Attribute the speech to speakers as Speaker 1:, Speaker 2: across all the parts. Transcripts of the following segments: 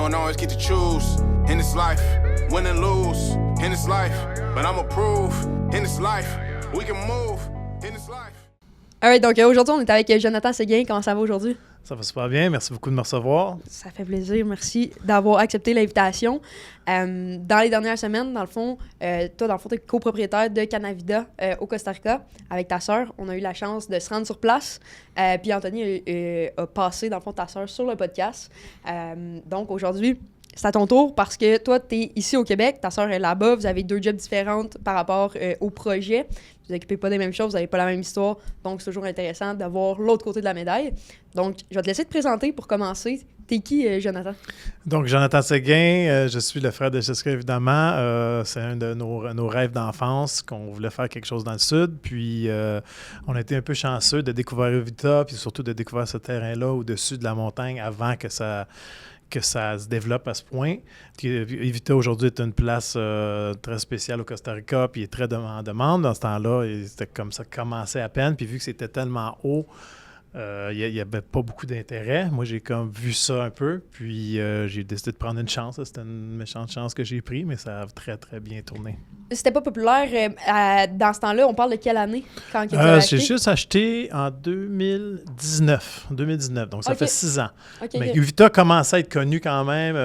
Speaker 1: don't always get to choose in this life, win and lose in this life, but I'ma prove in this life, we can move in this life.
Speaker 2: Alright, donc aujourd'hui, on est avec Jonathan Séguin. Comment ça va aujourd'hui?
Speaker 3: Ça va super bien. Merci beaucoup de me recevoir.
Speaker 2: Ça fait plaisir. Merci d'avoir accepté l'invitation. Dans les dernières semaines, dans le fond, toi, tu es copropriétaire de Canavida au Costa Rica avec ta sœur. On a eu la chance de se rendre sur place. Puis Anthony a passé, dans le fond, ta sœur sur le podcast. Donc aujourd'hui, c'est à ton tour parce que toi, tu es ici au Québec, ta sœur est là-bas, vous avez 2 jobs différentes par rapport au projet. Vous n'occupez pas des mêmes choses, vous n'avez pas la même histoire, donc c'est toujours intéressant de voir l'autre côté de la médaille. Donc, je vais te laisser te présenter pour commencer. T'es qui, Jonathan?
Speaker 3: Donc, Jonathan Séguin, je suis le frère de Jessica, évidemment. C'est un de nos rêves d'enfance, qu'on voulait faire quelque chose dans le sud. Puis, on a été un peu chanceux de découvrir Uvita, puis surtout de découvrir ce terrain-là au-dessus de la montagne avant que ça se développe à ce point. Uvita, aujourd'hui, est une place très spéciale au Costa Rica, puis est très en demande. Dans ce temps-là, c'était comme ça commençait à peine. Puis vu que c'était tellement haut, il n'y avait pas beaucoup d'intérêt. Moi, j'ai comme vu ça un peu, puis j'ai décidé de prendre une chance. C'était une méchante chance que j'ai prise, mais ça a très, très bien tourné.
Speaker 2: C'était pas populaire dans ce temps-là. On parle de quelle année quand tu as acheté?
Speaker 3: J'ai juste acheté en 2019. Donc ça fait 6 ans.
Speaker 2: Okay,
Speaker 3: mais Uvita commençait à être connu quand même,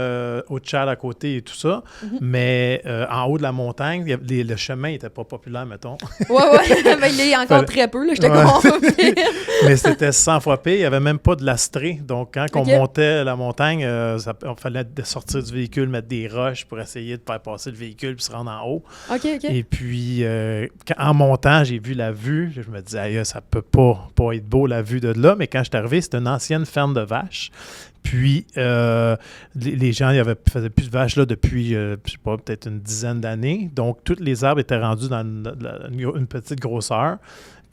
Speaker 3: au Tchad à côté et tout ça. Mm-hmm. Mais en haut de la montagne, le chemin n'était pas populaire, mettons.
Speaker 2: Oui. Mais il est encore très peu, là, je te confirme.
Speaker 3: Mais c'était 100 fois pire. Il n'y avait même pas de lastrée. Donc, quand on montait la montagne, il fallait sortir du véhicule, mettre des roches pour essayer de faire passer le véhicule puis se rendre en haut.
Speaker 2: OK.
Speaker 3: Et puis, en montant, j'ai vu la vue. Je me disais, aïe, ça peut pas être beau, la vue de là. Mais quand je suis arrivé, c'était une ancienne ferme de vaches. Puis, les gens ne faisaient plus de vaches là depuis, je sais pas, peut-être une dizaine d'années. Donc, tous les arbres étaient rendus dans une petite grosseur.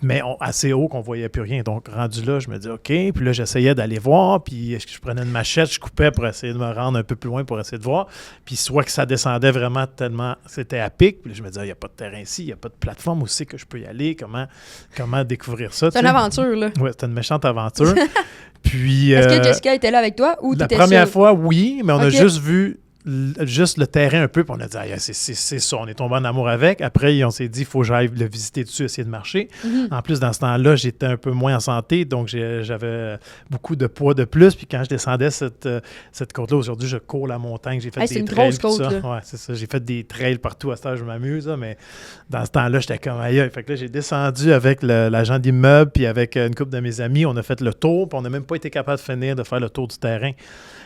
Speaker 3: Mais assez haut qu'on ne voyait plus rien. Donc, rendu là, je me dis OK. Puis là, j'essayais d'aller voir. Puis je prenais une machette, je coupais pour essayer de me rendre un peu plus loin pour essayer de voir. Puis soit que ça descendait vraiment tellement, c'était à pic. Puis là, je me disais, il n'y a pas de terrain ici, il n'y a pas de plateforme aussi que je peux y aller. Comment découvrir ça?
Speaker 2: C'est une aventure, là.
Speaker 3: Oui, c'était une méchante aventure. Puis,
Speaker 2: est-ce que Jessica était là avec toi ou tu étais
Speaker 3: la première
Speaker 2: seule?
Speaker 3: fois, oui, mais on a juste vu le terrain un peu, puis on a dit, c'est ça, on est tombé en amour avec. Après, on s'est dit, il faut que j'aille le visiter dessus, essayer de marcher. Mm-hmm. En plus, dans ce temps-là, j'étais un peu moins en santé, donc j'avais beaucoup de poids de plus. Puis quand je descendais cette côte-là, aujourd'hui, je cours la montagne, j'ai fait des trails. C'est une grosse côte, là. Ouais, c'est ça. J'ai fait des trails partout à ce temps, je m'amuse, là, mais dans ce temps-là, j'étais comme ailleurs. Fait que là, j'ai descendu avec l'agent d'immeuble, puis avec une couple de mes amis, on a fait le tour, puis on n'a même pas été capable de finir de faire le tour du terrain.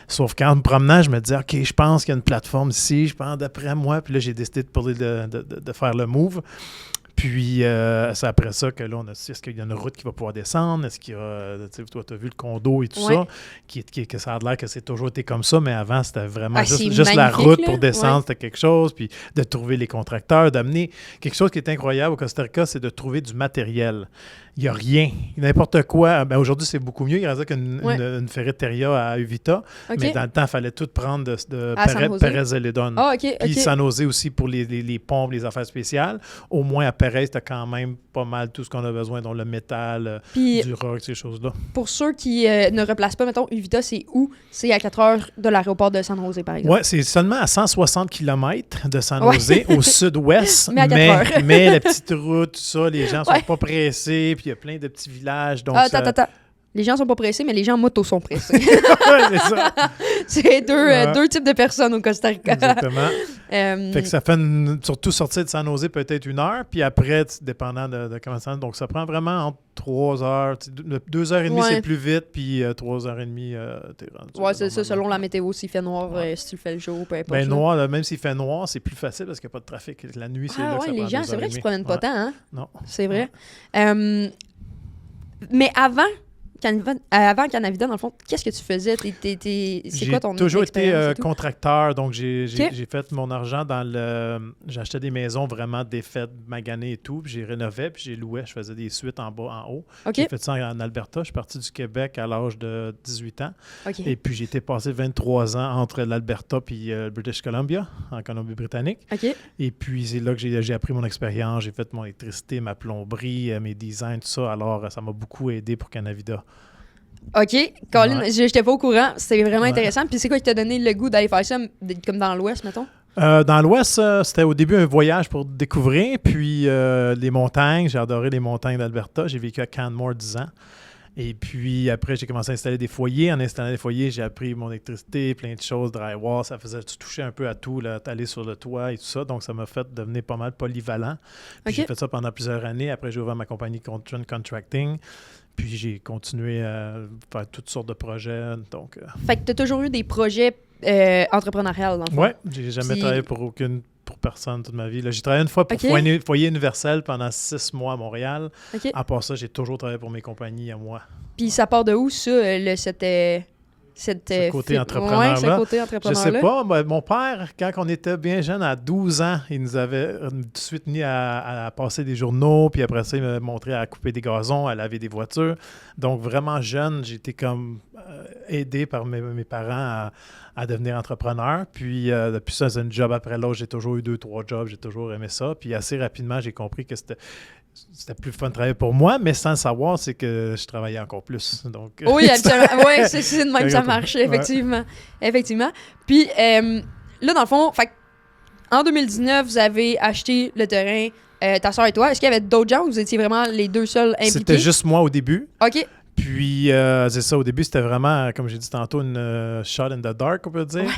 Speaker 3: Sauf qu'en me promenant, je me disais, OK, je pense qu'il y a une plateforme ici, je pense d'après moi. Puis là, j'ai décidé de faire le move. Puis, c'est après ça que là, on a dit, est-ce qu'il y a une route qui va pouvoir descendre? Est-ce qu'il y a, toi, tu as vu le condo et tout ça, que ça a l'air que c'est toujours été comme ça, mais avant, c'était vraiment juste la route pour descendre, c'était quelque chose. Puis, de trouver les contracteurs, d'amener quelque chose qui est incroyable au Costa Rica, c'est de trouver du matériel. Il n'y a rien. N'importe quoi. Ben, aujourd'hui, c'est beaucoup mieux. Il y a qu'une ferreteria à Uvita. Okay. Mais dans le temps, il fallait tout prendre de Pérez Zeledon.
Speaker 2: Ah, OK.
Speaker 3: Puis San Jose aussi pour les pompes, les affaires spéciales. Au moins, à Pérez, tu as quand même pas mal tout ce qu'on a besoin, dont le métal, du rock, ces choses-là.
Speaker 2: Pour ceux qui ne replacent pas, mettons, Uvita, c'est où? C'est à 4 heures de l'aéroport de San Jose, par exemple.
Speaker 3: Oui, c'est seulement à 160 km de San Jose, au sud-ouest.
Speaker 2: Mais à 4 heures.
Speaker 3: Mais la petite route, tout ça, les gens sont pas pressés. Puis il y a plein de petits villages. Donc
Speaker 2: attends. Les gens sont pas pressés, mais les gens en moto sont pressés.
Speaker 3: c'est ça.
Speaker 2: C'est deux types de personnes au Costa Rica.
Speaker 3: Exactement. Fait que ça fait surtout sortir de San Jose peut-être 1 heure, puis après, dépendant de comment ça. Donc ça prend vraiment entre 3 heures. 2 heures et demie, c'est plus vite, puis 3 heures et demie, t'es rendu.
Speaker 2: Ouais, c'est ça, selon la météo. S'il fait noir, si tu le fais le jour, peu importe.
Speaker 3: Ben noir, là, même s'il fait noir, c'est plus facile parce qu'il n'y a pas de trafic. La nuit, c'est là que ça
Speaker 2: les
Speaker 3: prend
Speaker 2: gens,
Speaker 3: 2
Speaker 2: c'est vrai
Speaker 3: heures et
Speaker 2: qu'ils se
Speaker 3: demie.
Speaker 2: promènent pas tant, hein?
Speaker 3: Non.
Speaker 2: C'est vrai. Mais avant Canavida, dans le fond, qu'est-ce que tu faisais? C'est quoi ton
Speaker 3: J'ai toujours été
Speaker 2: et tout?
Speaker 3: contracteur, donc j'ai fait mon argent j'ai acheté des maisons vraiment défaites, maganées et tout, puis j'ai rénové, puis j'ai loué, je faisais des suites en bas, en haut.
Speaker 2: Okay.
Speaker 3: J'ai fait ça en Alberta, je suis parti du Québec à l'âge de 18 ans.
Speaker 2: Okay.
Speaker 3: Et puis j'ai été passé 23 ans entre l'Alberta puis British Columbia, en Colombie-Britannique.
Speaker 2: Okay.
Speaker 3: Et puis c'est là que j'ai appris mon expérience, j'ai fait mon électricité, ma plomberie, mes designs, tout ça. Alors ça m'a beaucoup aidé pour Canavida.
Speaker 2: OK. Colin,
Speaker 3: Ouais.
Speaker 2: j'étais pas au courant. C'était vraiment
Speaker 3: Ouais.
Speaker 2: intéressant. Puis c'est quoi qui t'a donné le goût d'aller faire ça, comme dans l'Ouest, mettons?
Speaker 3: Dans l'Ouest, c'était au début un voyage pour découvrir, puis les montagnes. J'ai adoré les montagnes d'Alberta. J'ai vécu à Canmore 10 ans. Et puis après, j'ai commencé à installer des foyers. En installant des foyers, j'ai appris mon électricité, plein de choses, drywall. Ça faisait, tu touchais un peu à tout, là, aller sur le toit et tout ça. Donc, ça m'a fait devenir pas mal polyvalent. Puis
Speaker 2: OK.
Speaker 3: j'ai fait ça pendant plusieurs années. Après, j'ai ouvert ma compagnie Trend Contracting. Puis j'ai continué à faire toutes sortes de projets. Donc,
Speaker 2: Fait que t'as toujours eu des projets entrepreneuriales, dans le fond.
Speaker 3: ouais, j'ai jamais
Speaker 2: Puis-
Speaker 3: travaillé pour personne toute ma vie. Là, j'ai travaillé une fois pour
Speaker 2: OK.
Speaker 3: Foyer Universel pendant 6 mois à Montréal.
Speaker 2: OK.
Speaker 3: À part ça, j'ai toujours travaillé pour mes compagnies à moi.
Speaker 2: Puis ça part de où, ça,
Speaker 3: Ce côté entrepreneur-là.
Speaker 2: Ouais, ce côté
Speaker 3: Je
Speaker 2: entrepreneur-là.
Speaker 3: sais pas, mon père, quand on était bien jeune, à 12 ans, il nous avait tout de suite mis à passer des journaux, puis après ça, il m'a montré à couper des gazons, à laver des voitures. Donc, vraiment jeune, j'ai été comme aidé par mes parents à devenir entrepreneur. Puis, depuis ça, c'est un job après l'autre. J'ai toujours eu 2-3 jobs, j'ai toujours aimé ça. Puis, assez rapidement, j'ai compris que c'était plus fun de travailler pour moi, mais sans le savoir, c'est que je travaillais encore plus. Donc,
Speaker 2: Oui, absolument. Oui, c'est de même, ça
Speaker 3: Ouais.
Speaker 2: marche, effectivement. Effectivement. Puis là, dans le fond, en 2019, vous avez acheté le terrain, ta soeur et toi. Est-ce qu'il y avait d'autres gens ou vous étiez vraiment les deux seuls impliqués?
Speaker 3: C'était juste moi au début.
Speaker 2: OK.
Speaker 3: Puis, c'est ça, au début, c'était vraiment, comme j'ai dit tantôt, une shot in the dark, on peut dire.
Speaker 2: Ouais.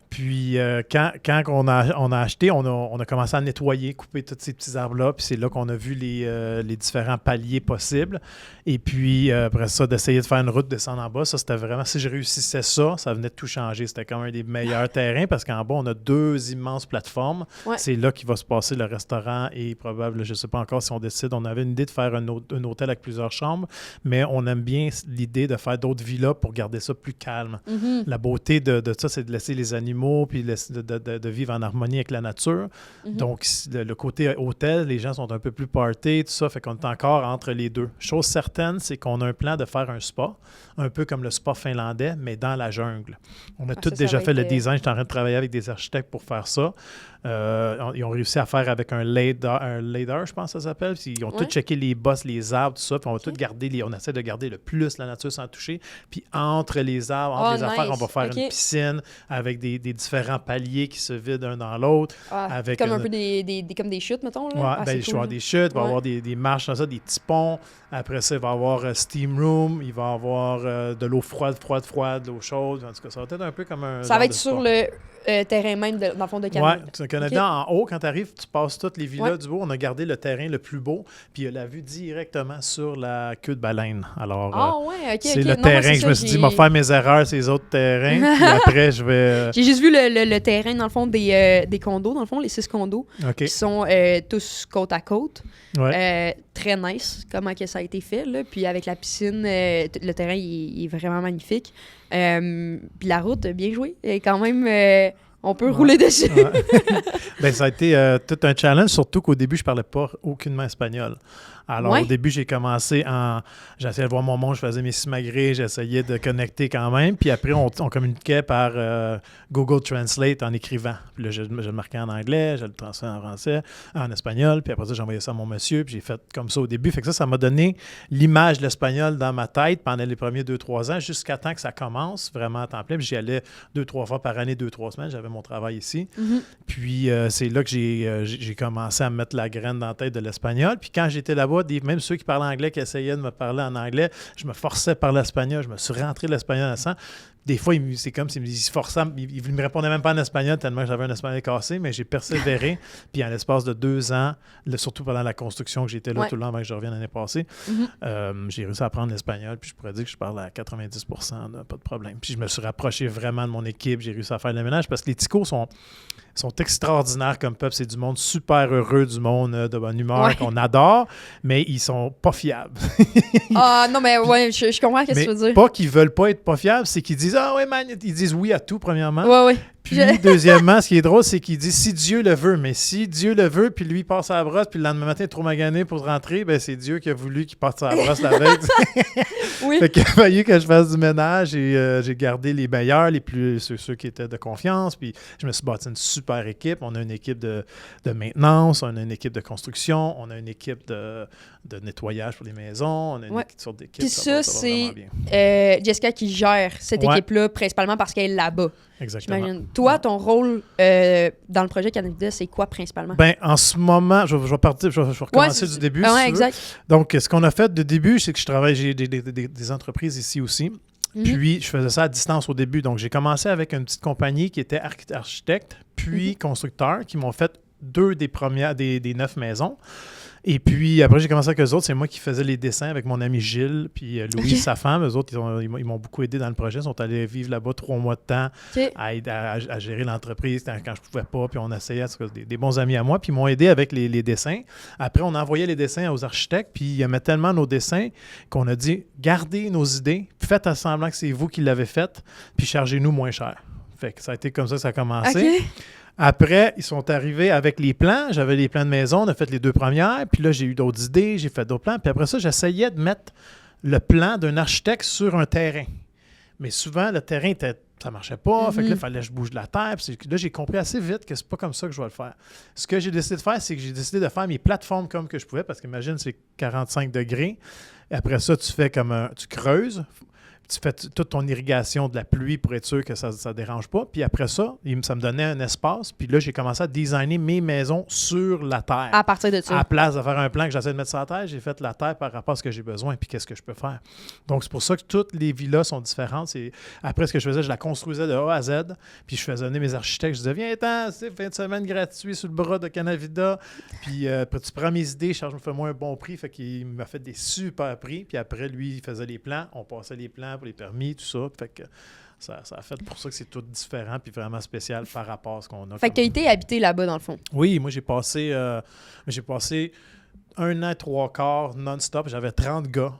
Speaker 3: Puis, quand on a acheté, on a commencé à nettoyer, couper tous ces petits arbres-là. Puis, c'est là qu'on a vu les différents paliers possibles. Et puis, après ça, d'essayer de faire une route, descendre en bas, ça, c'était vraiment, si je réussissais ça, ça venait de tout changer. C'était comme un des meilleurs terrains parce qu'en bas, on a 2 immenses plateformes.
Speaker 2: Ouais.
Speaker 3: C'est là qu'il va se passer le restaurant et probablement, je ne sais pas encore si on décide, on avait une idée de faire un hôtel avec plusieurs chambres, mais on aime bien l'idée de faire d'autres villas pour garder ça plus calme.
Speaker 2: Mhm.
Speaker 3: La beauté de ça, c'est de laisser les animaux puis de vivre en harmonie avec la nature.
Speaker 2: Mhm.
Speaker 3: Donc, le côté hôtel, les gens sont un peu plus party, tout ça, fait qu'on est encore entre les deux. Chose certaine, c'est qu'on a un plan de faire un spa, un peu comme le spa finlandais, mais dans la jungle. On a tous
Speaker 2: ça
Speaker 3: déjà
Speaker 2: va
Speaker 3: fait le
Speaker 2: être,
Speaker 3: design. J'étais en train de travailler avec des architectes pour faire ça. Ils ont réussi à faire avec un lidar, je pense que ça s'appelle. Puis ils ont
Speaker 2: Ouais.
Speaker 3: tout checké les bosses, les arbres, tout ça. Puis on va tout garder, on essaie de garder le plus la nature sans toucher. Puis entre les arbres, entre les affaires, on va faire
Speaker 2: OK.
Speaker 3: une piscine avec des différents paliers qui se vident un dans l'autre.
Speaker 2: Ah,
Speaker 3: avec
Speaker 2: comme un
Speaker 3: une-
Speaker 2: peu comme des chutes, mettons. Là.
Speaker 3: Ouais,
Speaker 2: Ah,
Speaker 3: ben,
Speaker 2: c'est
Speaker 3: il va y
Speaker 2: cool,
Speaker 3: avoir
Speaker 2: là.
Speaker 3: des chutes, il va y
Speaker 2: Ouais.
Speaker 3: avoir des marches, comme ça, des petits ponts. Après ça, il va y avoir steam room, il va y avoir de l'eau froide, de l'eau chaude. En tout cas, ça va être un peu comme un.
Speaker 2: Ça
Speaker 3: genre
Speaker 2: va être
Speaker 3: de
Speaker 2: sur
Speaker 3: spa.
Speaker 2: le terrain même, dans le fond de
Speaker 3: Ouais,
Speaker 2: Canada.
Speaker 3: c'est un Canadien en haut. Quand tu arrives, tu passes toutes les villas
Speaker 2: Ouais.
Speaker 3: du haut. On a gardé le terrain le plus beau, puis il y a la vue directement sur la queue de baleine. Alors,
Speaker 2: Ah ouais, OK,
Speaker 3: c'est
Speaker 2: OK.
Speaker 3: le
Speaker 2: Non, moi,
Speaker 3: terrain
Speaker 2: c'est
Speaker 3: que je
Speaker 2: ça,
Speaker 3: me suis dit,
Speaker 2: j'ai-
Speaker 3: je vais faire mes erreurs, ces autres terrains, puis après, je vais.
Speaker 2: J'ai juste vu le terrain, dans le fond, des condos, dans le fond, les 6 condos,
Speaker 3: OK.
Speaker 2: qui sont tous côte à côte.
Speaker 3: Ouais.
Speaker 2: Très nice, comment que ça a été fait, là. Puis avec la piscine, le terrain, il est vraiment magnifique. Puis la route, bien joué. Et quand même, on peut rouler dessus.
Speaker 3: Ouais. Ben, ça a été tout un challenge, surtout qu'au début, je parlais pas aucunement espagnol. Alors,
Speaker 2: Ouais.
Speaker 3: au début, j'ai commencé j'essayais de voir mon monde, je faisais mes simagrées, j'essayais de connecter quand même. Puis après, on communiquait par Google Translate en écrivant. Puis là, je le marquais en anglais, je le transférais en français, en espagnol. Puis après ça, j'envoyais ça à mon monsieur. Puis j'ai fait comme ça au début. Fait que ça m'a donné l'image de l'espagnol dans ma tête pendant les premiers 2-3 ans, jusqu'à temps que ça commence vraiment à temps plein. Puis j'y allais 2-3 fois par année, 2-3 semaines. J'avais mon travail ici.
Speaker 2: Mhm.
Speaker 3: Puis c'est là que j'ai commencé à mettre la graine dans la tête de l'espagnol. Puis quand j'étais là-bas, même ceux qui parlaient anglais, qui essayaient de me parler en anglais, je me forçais par l'espagnol. Je me suis rentré l'espagnol à 100. Des fois, c'est comme s'ils se forçaient. Ils ne me répondaient même pas en espagnol tellement que j'avais un espagnol cassé, mais j'ai persévéré. Puis en l'espace de 2 ans, surtout pendant la construction que j'étais là
Speaker 2: Ouais.
Speaker 3: tout le long avant que je revienne l'année passée, j'ai réussi à apprendre l'espagnol. Puis je pourrais dire que je parle à 90%, là, pas de problème. Puis je me suis rapproché vraiment de mon équipe. J'ai réussi à faire le ménage parce que les Ticos sont extraordinaires comme peuple. C'est du monde super heureux, du monde de bonne humeur
Speaker 2: Ouais.
Speaker 3: qu'on adore, mais ils sont pas fiables.
Speaker 2: Ah non, mais ouais, je comprends ce que
Speaker 3: Mais
Speaker 2: tu veux dire.
Speaker 3: pas qu'ils veulent pas être pas fiables, c'est qu'ils disent « Ah ouais, man! » Ils disent oui à tout, premièrement.
Speaker 2: Ouais, ouais.
Speaker 3: Puis, deuxièmement, ce qui est drôle, c'est qu'ils disent « Si Dieu le veut », mais si Dieu le veut, puis lui, il passe à la brosse, puis le lendemain matin, il est trop magané pour rentrer, ben c'est Dieu qui a voulu qu'il passe à la brosse la veille.
Speaker 2: Oui.
Speaker 3: Fait qu'il a fallu que je fasse du ménage et j'ai gardé les meilleurs, ceux qui étaient de confiance. Puis je me suis bâti une super super équipe. On a une équipe de maintenance, on a une équipe de construction, on a une équipe de nettoyage pour les maisons, on a une sorte d'équipe.
Speaker 2: Puis ça,
Speaker 3: va
Speaker 2: c'est
Speaker 3: vraiment bien.
Speaker 2: Jessica qui gère cette équipe-là, principalement parce qu'elle est là-bas.
Speaker 3: Exactement.
Speaker 2: J'imagine. Toi, ton rôle dans le projet Canada, c'est quoi principalement?
Speaker 3: Ben, en ce moment, je vais recommencer du début.
Speaker 2: Ouais, exact.
Speaker 3: Donc, ce qu'on a fait de début, c'est que j'ai des entreprises ici aussi. Puis, je faisais ça à distance au début. Donc, j'ai commencé avec une petite compagnie qui était architecte, puis constructeur, qui m'ont fait 2 des 9 maisons. Et puis, après, j'ai commencé avec eux autres. C'est moi qui faisais les dessins avec mon ami Gilles, puis Louise, sa femme. Eux autres, ils m'ont beaucoup aidé dans le projet. Ils sont allés vivre là-bas 3 mois de temps à gérer l'entreprise quand je ne pouvais pas. Puis, on essayait, des bons amis à moi. Puis, ils m'ont aidé avec les dessins. Après, on envoyait les dessins aux architectes. Puis, ils aimaient tellement nos dessins qu'on a dit, gardez nos idées, faites semblant que c'est vous qui l'avez fait, puis chargez-nous moins cher. Fait que ça a été comme ça que ça a commencé. Après, ils sont arrivés avec les plans. J'avais les plans de maison, on a fait les 2 premières. Puis là, j'ai eu d'autres idées, j'ai fait d'autres plans. Puis après ça, j'essayais de mettre le plan d'un architecte sur un terrain. Mais souvent, le terrain, ça ne marchait pas. Fait que là, il fallait que je bouge de la terre. Puis là, j'ai compris assez vite que c'est pas comme ça que je vais le faire. Ce que j'ai décidé de faire, c'est que j'ai décidé de faire mes plateformes comme que je pouvais. Parce qu'imagine, c'est 45 degrés. Et après ça, tu fais comme tu creuses. Tu fais toute ton irrigation de la pluie pour être sûr que ça ne dérange pas. Puis après ça, ça me donnait un espace. Puis là, j'ai commencé à designer mes maisons sur la terre.
Speaker 2: À partir de ça.
Speaker 3: À la place de faire un plan que j'essaie de mettre sur la terre, j'ai fait la terre par rapport à ce que j'ai besoin puis qu'est-ce que je peux faire. Donc, c'est pour ça que toutes les villas sont différentes. Après, ce que je faisais, je la construisais de A à Z. Puis je faisais venir mes architectes. Je disais, viens-t'en, c'est fin de semaine gratuit sur le bras de Canavida. Puis après, tu prends mes idées, fais-moi un bon prix. Fait qu'il m'a fait des super prix. Puis après, lui, il faisait les plans. On passait les plans pour les permis, tout ça. Fait que ça a fait pour ça que c'est tout différent puis vraiment spécial par rapport à ce qu'on a.
Speaker 2: Fait que tu as été habité là-bas, dans le fond.
Speaker 3: Oui, moi, j'ai passé 1 an et 3 quarts non-stop. J'avais 30 gars.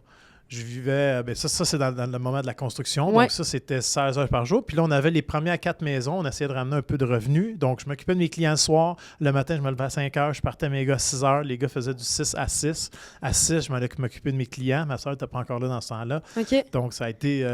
Speaker 3: Je vivais... ça c'est dans le moment de la construction.
Speaker 2: Ouais.
Speaker 3: Donc ça, c'était 16 heures par jour. Puis là, on avait les premières 4 maisons. On essayait de ramener un peu de revenus. Donc, je m'occupais de mes clients le soir. Le matin, je me levais à 5 heures. Je partais à mes gars à 6 heures. Les gars faisaient du 6 à 6. À 6, je m'occupais de mes clients. Ma soeur n'était pas encore là dans ce temps-là.
Speaker 2: OK.
Speaker 3: Donc, ça a été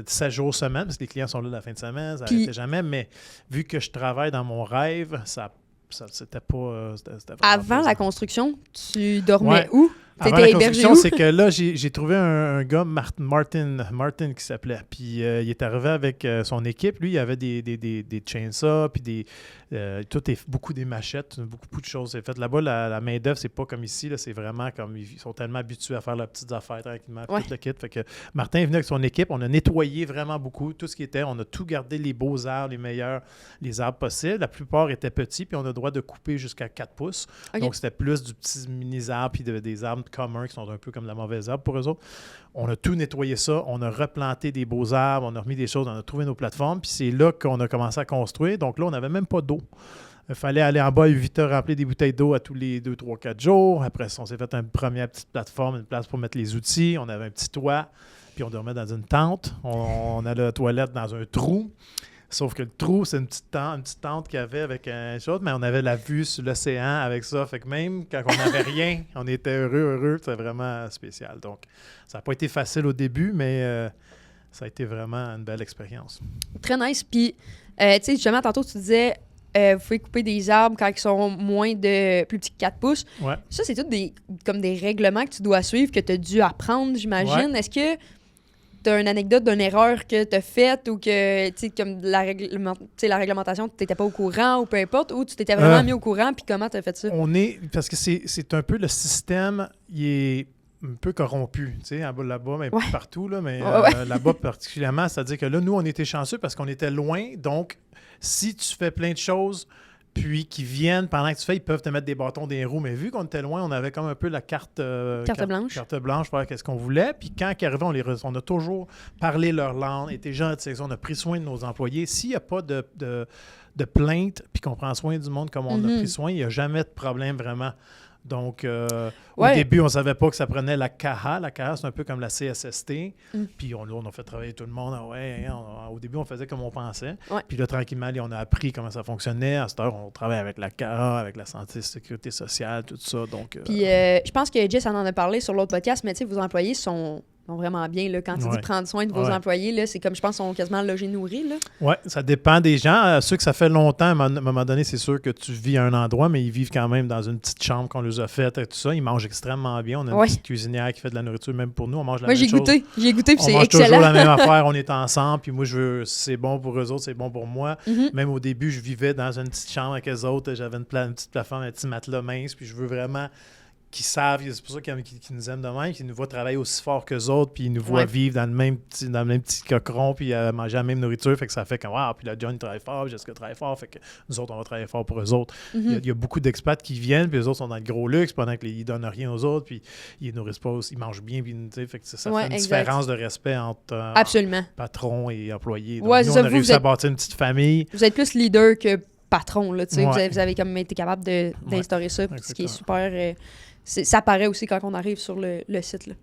Speaker 3: 7 jours semaine parce que les clients sont là la fin de semaine. Ça n'arrêtait jamais. Mais vu que je travaille dans mon rêve, c'était pas... c'était
Speaker 2: Avant la construction, tu dormais
Speaker 3: Ouais.
Speaker 2: où?
Speaker 3: Avant la construction, c'est que là, j'ai trouvé un gars, Martin qui s'appelait. Puis il est arrivé avec son équipe. Lui, il avait des chainsaws, puis beaucoup des machettes, beaucoup de choses. C'est fait là-bas, la main-d'œuvre, c'est pas comme ici. Là, c'est vraiment comme ils sont tellement habitués à faire leurs petites affaires tranquillement, tout le kit. Fait que Martin est venu avec son équipe. On a nettoyé vraiment beaucoup tout ce qui était. On a tout gardé les beaux arbres, les arbres possibles. La plupart étaient petits, puis on a le droit de couper jusqu'à 4 pouces. Okay. Donc, c'était plus du petit mini-arbre, puis des arbres communs qui sont un peu comme la mauvaise herbe pour eux autres. On a tout nettoyé ça, on a replanté des beaux arbres, on a remis des choses, on a trouvé nos plateformes, puis c'est là qu'on a commencé à construire. Donc là, on n'avait même pas d'eau. Il fallait aller en bas à 8 heures, remplir des bouteilles d'eau à tous les 2, 3, 4 jours. Après ça, on s'est fait une première petite plateforme, une place pour mettre les outils. On avait un petit toit, puis on dormait dans une tente. On a la toilette dans un trou. Sauf que le trou, c'est une petite tente qu'il y avait avec un chose, mais on avait la vue sur l'océan avec ça. Fait que même quand on n'avait rien, on était heureux. C'était vraiment spécial. Donc, ça n'a pas été facile au début, mais ça a été vraiment une belle expérience.
Speaker 2: Très nice. Puis, tu sais, justement, tantôt, tu disais, vous pouvez couper des arbres quand ils sont plus petits que 4 pouces.
Speaker 3: Ouais.
Speaker 2: Ça, c'est tout comme des règlements que tu dois suivre, que tu as dû apprendre, j'imagine. Ouais. Est-ce que tu as une anecdote d'une erreur que tu as faite ou que, tu sais, comme la réglementation, tu n'étais pas au courant ou peu importe, ou tu t'étais vraiment mis au courant, puis comment tu as fait ça?
Speaker 3: Parce que c'est un peu le système, il est un peu corrompu, tu sais, là-bas, mais partout, là, mais là-bas particulièrement, c'est-à-dire que là, nous, on était chanceux parce qu'on était loin, donc si tu fais plein de choses, puis qui viennent, pendant que tu fais, ils peuvent te mettre des bâtons dans les roues. Mais vu qu'on était loin, on avait comme un peu la carte blanche pour voir qu'est-ce qu'on voulait. Puis quand ils arrivaient, on a toujours parlé leur langue, été gentils, on a pris soin de nos employés. S'il n'y a pas de plainte, puis qu'on prend soin du monde comme on a pris soin, il n'y a jamais de problème vraiment. Donc, au début, on ne savait pas que ça prenait la CAHA. La CAHA, c'est un peu comme la CSST. Puis, on a fait travailler tout le monde. Au début, on faisait comme on pensait. Ouais. Puis là, tranquillement, on a appris comment ça fonctionnait. À cette heure, on travaille avec la CAHA, avec la santé, sécurité sociale, tout ça. Donc,
Speaker 2: puis, je pense que Jess en a parlé sur l'autre podcast, mais tu sais, vos employés sont vont vraiment bien. Là. Quand tu dis
Speaker 3: Ouais.
Speaker 2: prendre soin de vos
Speaker 3: Ouais.
Speaker 2: employés, là, c'est comme, je pense, sont quasiment logés, nourris. Là.
Speaker 3: Oui, ça dépend des gens. Ceux que ça fait longtemps, à un moment donné, c'est sûr que tu vis à un endroit, mais ils vivent quand même dans une petite chambre qu'on leur a faite et tout ça. Ils mangent extrêmement bien. On a une
Speaker 2: Ouais.
Speaker 3: petite cuisinière qui fait de la nourriture, même pour nous. On mange la
Speaker 2: Moi,
Speaker 3: même chose.
Speaker 2: j'ai goûté, puis
Speaker 3: On
Speaker 2: c'est
Speaker 3: mange toujours
Speaker 2: excellent.
Speaker 3: la même affaire, on est ensemble, puis moi, je veux, c'est bon pour eux autres, c'est bon pour moi.
Speaker 2: Mhm.
Speaker 3: Même au début, je vivais dans une petite chambre avec eux autres, j'avais une petite plateforme, un petit matelas mince, puis je veux vraiment qu'ils savent, c'est pour ça qu'ils nous aiment de même, qu'ils nous voient travailler aussi fort qu'eux autres, puis ils nous voient
Speaker 2: Ouais.
Speaker 3: vivre dans le même petit coqueron, puis manger la même nourriture, fait que ça fait comme, wow, puis là, John travaille fort, Jessica travaille fort, fait que nous autres, on va travailler fort pour eux autres.
Speaker 2: Mhm.
Speaker 3: Il y a beaucoup d'expats qui viennent, puis eux autres sont dans le gros luxe, pendant qu'ils ne donnent rien aux autres, puis ils nourrissent pas, ils mangent bien, puis tu sais, fait que ça
Speaker 2: Ouais,
Speaker 3: fait une
Speaker 2: exact.
Speaker 3: différence de respect entre
Speaker 2: Absolument.
Speaker 3: patron et employé. Donc,
Speaker 2: Ouais,
Speaker 3: nous,
Speaker 2: c'est ça,
Speaker 3: on a
Speaker 2: vous,
Speaker 3: réussi
Speaker 2: vous
Speaker 3: à
Speaker 2: êtes-
Speaker 3: bâtir une petite famille.
Speaker 2: Vous êtes plus leader que patron. Là, tu sais.
Speaker 3: Ouais.
Speaker 2: Vous avez comme été capable d'instaurer ça, puis ce qui est super. Ça paraît aussi quand on arrive sur le site. Là.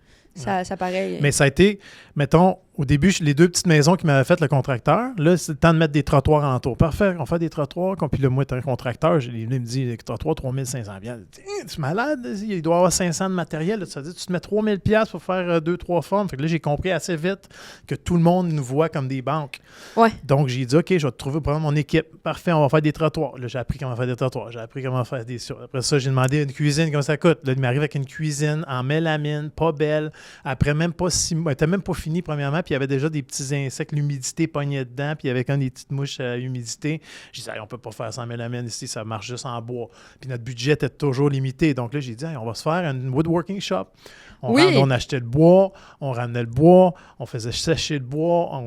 Speaker 2: Ça paraît.
Speaker 3: Mais ça a été, mettons, au début, les 2 petites maisons qui m'avaient fait le contracteur, là, c'est le temps de mettre des trottoirs en tour. Parfait, on fait des trottoirs. Puis là, moi, étant un contracteur, il me dit, les trottoirs, 3500 $. Tu es malade? Il doit y avoir 500 de matériel. Là. Ça veut dire tu te mets 3000 $ pour faire 2-3 formes. Fait que là, j'ai compris assez vite que tout le monde nous voit comme des banques.
Speaker 2: Ouais.
Speaker 3: Donc, j'ai dit, OK, je vais te trouver, prendre mon équipe. Parfait, on va faire des trottoirs. Là, j'ai appris comment faire des trottoirs. J'ai appris comment faire des... Après ça, j'ai demandé une cuisine, comment ça coûte. Là, il m'arrive avec une cuisine en mélamine, pas belle. Après, même pas 6 mois. Elle n'était même pas finie, premièrement, puis il y avait déjà des petits insectes, l'humidité pognait dedans, puis il y avait quand même des petites mouches à humidité. J'ai dit, hey, on peut pas faire ça en mélamine ici, ça marche juste en bois. Puis notre budget était toujours limité. Donc là, j'ai dit, hey, on va se faire une woodworking shop. On achetait le bois, on ramenait le bois, on faisait sécher le bois.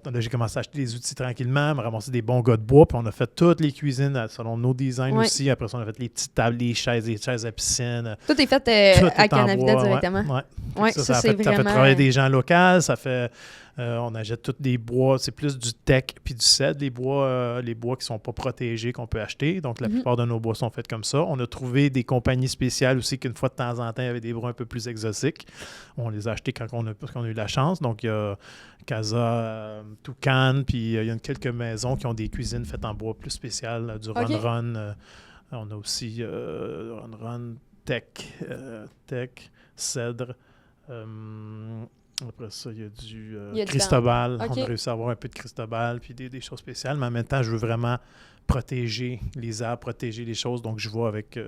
Speaker 3: Là, j'ai commencé à acheter des outils tranquillement, me ramasser des bons gars de bois, puis on a fait toutes les cuisines selon nos designs aussi. Après ça, on a fait les petites tables, les chaises à piscine.
Speaker 2: Tout est fait
Speaker 3: Tout
Speaker 2: à
Speaker 3: est en
Speaker 2: Canavida
Speaker 3: bois,
Speaker 2: directement.
Speaker 3: Ouais.
Speaker 2: Ouais,
Speaker 3: Ça
Speaker 2: c'est
Speaker 3: fait
Speaker 2: vraiment...
Speaker 3: travailler des gens locaux, ça fait... on achète tous des bois, c'est plus du tech puis du cèdre, les bois qui ne sont pas protégés qu'on peut acheter. Donc, la plupart de nos bois sont faits comme ça. On a trouvé des compagnies spéciales aussi qu'une fois de temps en temps, il y avait des bois un peu plus exotiques. On les a achetés parce qu'on a eu la chance. Donc, il y a Casa, Toucan, puis il y a quelques maisons qui ont des cuisines faites en bois plus spéciales, du Run. On a aussi Run Tech, Cèdre. Après ça, il y a du Cristobal.
Speaker 2: Okay.
Speaker 3: On a réussi à avoir un peu de Cristobal, puis des choses spéciales. Mais en même temps, je veux vraiment protéger les arbres, protéger les choses. Donc, je vais avec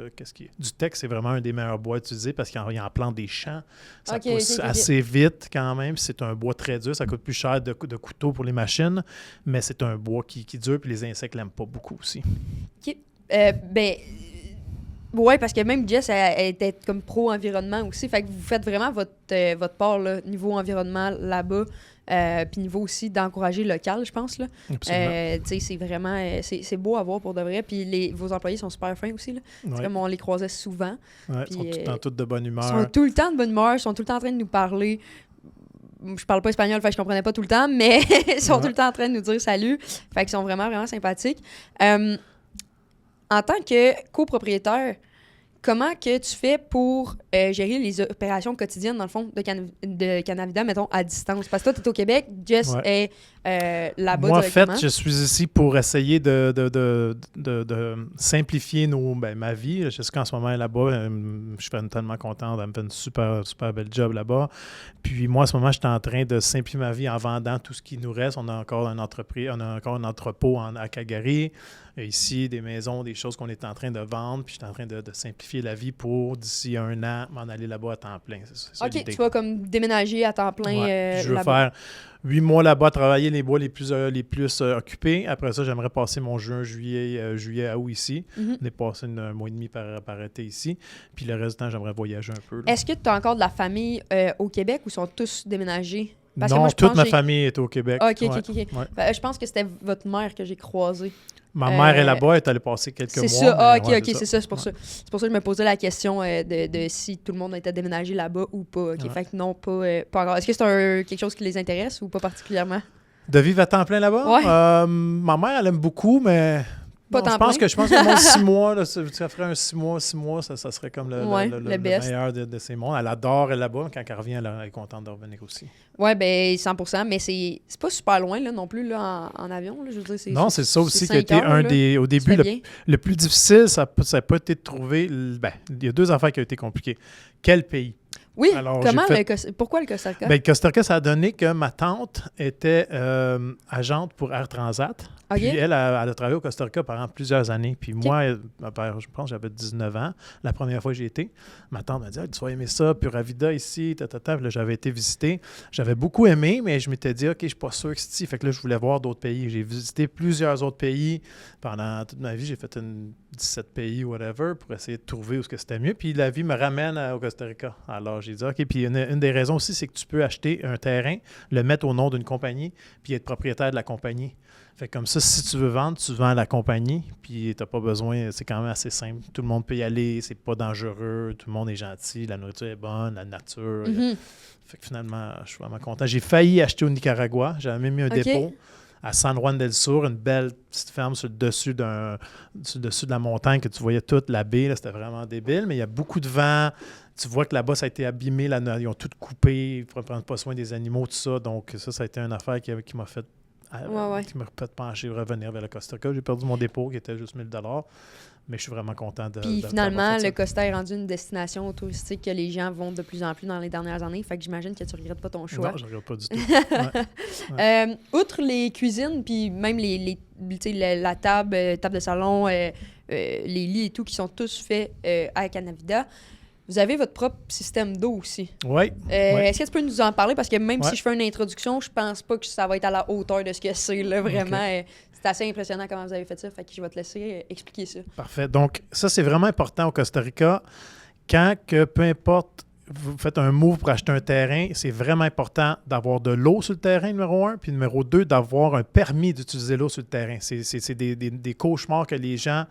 Speaker 3: du Tech, c'est vraiment un des meilleurs bois utilisés parce qu'il en plante des champs. Ça pousse assez vite quand même. C'est un bois très dur. Ça coûte plus cher de couteaux pour les machines, mais c'est un bois qui dure, puis les insectes l'aiment pas beaucoup aussi.
Speaker 2: OK. Oui, parce que même Jess, elle était comme pro-environnement aussi. Fait que vous faites vraiment votre part, là, niveau environnement là-bas. Puis niveau aussi d'encourager local, je pense. Là. C'est vraiment... c'est beau à voir pour de vrai. Puis vos employés sont super fins aussi. Là. C'est comme on les croisait souvent.
Speaker 3: Ouais, ils sont tout le temps tous de bonne humeur.
Speaker 2: Ils sont tout le temps de bonne humeur. Ils sont tout le temps en train de nous parler. Je parle pas espagnol, fait que je comprenais pas tout le temps, mais ils sont tout le temps en train de nous dire salut. Fait qu'ils sont vraiment, vraiment sympathiques. En tant que copropriétaire, comment que tu fais pour gérer les opérations quotidiennes, dans le fond, de Canavida, mettons, à distance? Parce que toi, tu es au Québec, Jess est là-bas
Speaker 3: moi,
Speaker 2: directement.
Speaker 3: en fait, je suis ici pour essayer de simplifier ma vie. Jessica, en ce moment, est là-bas. Je suis tellement contente. Elle me fait une super, super belle job là-bas. Puis moi, en ce moment, je suis en train de simplifier ma vie en vendant tout ce qui nous reste. On a encore une entreprise, on a encore un entrepôt à Calgary. Ici, des maisons, des choses qu'on est en train de vendre. Puis je suis en train de simplifier la vie pour, d'ici 1 an, m'en aller là-bas à temps plein. C'est ça
Speaker 2: OK,
Speaker 3: l'idée.
Speaker 2: tu vas comme déménager à temps plein
Speaker 3: Je veux
Speaker 2: là-bas.
Speaker 3: faire 8 mois là-bas, travailler les bois les plus occupés. Après ça, j'aimerais passer mon juin, juillet à août ici. On est passé un mois et demi par été ici. Puis le reste du temps, j'aimerais voyager un peu.
Speaker 2: Est-ce que tu as encore de la famille au Québec ou sont tous déménagés? Parce
Speaker 3: non,
Speaker 2: que moi,
Speaker 3: toute ma famille est au Québec.
Speaker 2: OK.
Speaker 3: Ouais.
Speaker 2: Ben, je pense que c'était votre mère que j'ai croisée.
Speaker 3: Ma mère est là-bas, elle est allée passer quelques mois.
Speaker 2: C'est ça,
Speaker 3: mais
Speaker 2: c'est ça. C'est pour ça que je me posais la question de si tout le monde était déménagé là-bas ou pas. Fait que non, pas encore. Est-ce que c'est quelque chose qui les intéresse ou pas particulièrement?
Speaker 3: De vivre à temps plein là-bas?
Speaker 2: Ouais.
Speaker 3: Ma mère, elle aime beaucoup, mais...
Speaker 2: Pas
Speaker 3: je pense que mon 6 mois, là, ça ferait un 6 mois, ça serait comme le meilleur de ces mois. Elle adore là-bas. Quand elle revient, elle est contente de revenir aussi.
Speaker 2: Oui, bien 100%, mais c'est pas super loin là, non plus là, en avion. Là, je veux dire,
Speaker 3: c'est ça aussi qui a été au début, le plus difficile, ça n'a pas été de trouver... il y a 2 affaires qui ont été compliquées. Quel pays?
Speaker 2: Oui,
Speaker 3: Alors,
Speaker 2: comment
Speaker 3: j'ai fait-
Speaker 2: pourquoi le Costa Rica?
Speaker 3: Ben, Costa Rica, ça a donné que ma tante était agente pour Air Transat.
Speaker 2: OK.
Speaker 3: Puis elle a travaillé au Costa Rica pendant plusieurs années. Puis moi, je pense que j'avais 19 ans, la première fois que j'y étais. Ma tante m'a dit tu vas aimer ça, Pura Vida ici, Puis là, j'avais été visiter. J'avais beaucoup aimé, mais je m'étais dit OK, je suis pas sûr que c'est ici. Fait que là, je voulais voir d'autres pays. J'ai visité plusieurs autres pays pendant toute ma vie. J'ai fait 17 pays, whatever, pour essayer de trouver où c'était mieux. Puis la vie me ramène au Costa Rica. Alors, j'ai dit OK. Puis une des raisons aussi, c'est que tu peux acheter un terrain, le mettre au nom d'une compagnie, puis être propriétaire de la compagnie. Fait que comme ça, si tu veux vendre, tu vends à la compagnie, puis t'as pas besoin, c'est quand même assez simple. Tout le monde peut y aller, c'est pas dangereux, tout le monde est gentil, la nourriture est bonne, la nature. Fait que finalement, je suis vraiment content. J'ai failli acheter au Nicaragua, j'avais même mis un dépôt à San Juan del Sur, une belle petite ferme sur le dessus de la montagne que tu voyais toute la baie, là, c'était vraiment débile, mais il y a beaucoup de vent. Tu vois que là-bas, ça a été abîmé, ils ont tout coupé, ils ne prennent pas soin des animaux, tout ça. Donc ça a été une affaire qui m'a fait qui m'a fait pencher, revenir vers le Costa Rica. J'ai perdu mon dépôt qui était juste 1 000 $, mais je suis vraiment content de.
Speaker 2: Puis finalement, le Costa est rendu une destination touristique que les gens vont de plus en plus dans les dernières années. Fait que j'imagine que tu regrettes pas ton choix.
Speaker 3: Non, je ne regrette pas du tout. Ouais.
Speaker 2: Outre les cuisines, puis même la table de salon, les lits et tout, qui sont tous faits à Canavida, vous avez votre propre système d'eau aussi.
Speaker 3: Oui.
Speaker 2: Est-ce que tu peux nous en parler? Parce que même
Speaker 3: Ouais.
Speaker 2: si je fais une introduction, je pense pas que ça va être à la hauteur de ce que c'est, là, vraiment.
Speaker 3: Okay.
Speaker 2: C'est assez impressionnant comment vous avez fait ça. Fait que je vais te laisser expliquer ça.
Speaker 3: Parfait. Donc, ça, c'est vraiment important au Costa Rica. Quand que, peu importe, vous faites un move pour acheter un terrain, c'est vraiment important d'avoir de l'eau sur le terrain, numéro 1, puis numéro 2, d'avoir un permis d'utiliser l'eau sur le terrain. C'est des cauchemars que les gens,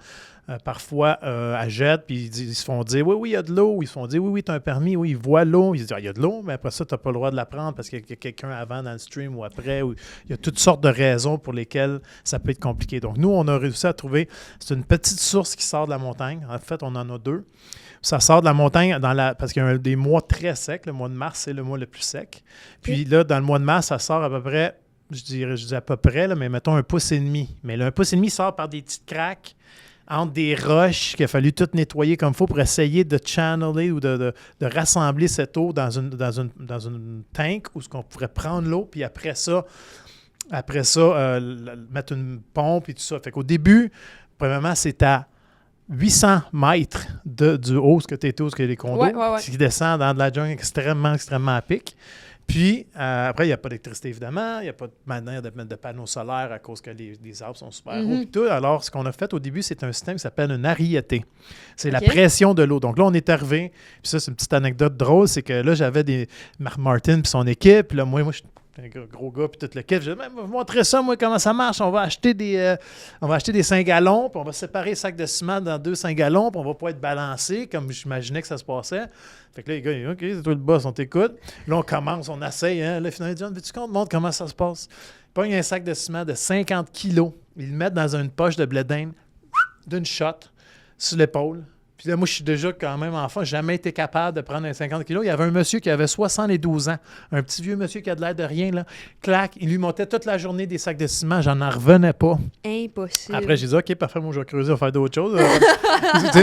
Speaker 3: parfois, achètent, puis ils se font dire « Oui, il y a de l'eau », ils se font dire « Oui, tu as un permis », oui, ils voient l'eau, ils se disent « il y a de l'eau », mais après ça, tu n'as pas le droit de la prendre parce qu'il y a quelqu'un avant dans le stream ou après, ou il y a toutes sortes de raisons pour lesquelles ça peut être compliqué. Donc, nous, on a réussi à trouver, c'est une petite source qui sort de la montagne. En fait, on en a 2. Ça sort de la montagne parce qu'il y a des mois très secs. Le mois de mars, c'est le mois le plus sec. Puis là, dans le mois de mars, ça sort à peu près, je dis à peu près, là, mais mettons 1,5 pouce. Mais le 1,5 pouce sort par des petites craques entre des roches qu'il a fallu tout nettoyer comme il faut pour essayer de channeler ou de rassembler cette eau dans une tank où on pourrait prendre l'eau, puis après ça, mettre une pompe et tout ça. Fait qu'au début, premièrement, c'est à 800 mètres du haut, ce que tu étais, où ce que les condos, qui descendent dans de la jungle extrêmement, extrêmement à pic. Puis, après, il n'y a pas d'électricité, évidemment. Il n'y a pas de manière de mettre de panneaux solaires à cause que les arbres sont super hauts. Puis tout. Alors, ce qu'on a fait au début, c'est un système qui s'appelle une ariété. C'est la pression de l'eau. Donc là, on est arrivé. Puis ça, c'est une petite anecdote drôle. C'est que là, j'avais Marc Martin et son équipe. Puis là, moi, je suis un gros gars, puis toute l'équipe. Je dis, vous montrer ça, moi, comment ça marche. On va acheter des 5 gallons, puis on va séparer les sacs de ciment dans 2 5 gallons, puis on va pas être balancé, comme j'imaginais que ça se passait. Fait que là, les gars, OK, c'est toi le boss, on t'écoute. Là, on commence, on essaye. Hein? Là, finalement, John, veux-tu qu'on te montre comment ça se passe? Ils pognent un sac de ciment de 50 kilos. Ils le mettent dans une poche de blé d'Inde d'une shot sur l'épaule. Puis là, moi, je suis déjà quand même enfant, jamais été capable de prendre un 50 kilos. Il y avait un monsieur qui avait 72 ans, un petit vieux monsieur qui a de l'air de rien, là. Clac, il lui montait toute la journée des sacs de ciment, j'en revenais pas.
Speaker 2: Impossible.
Speaker 3: Après, j'ai dit, OK, parfait, moi, je vais creuser, on va faire d'autres choses.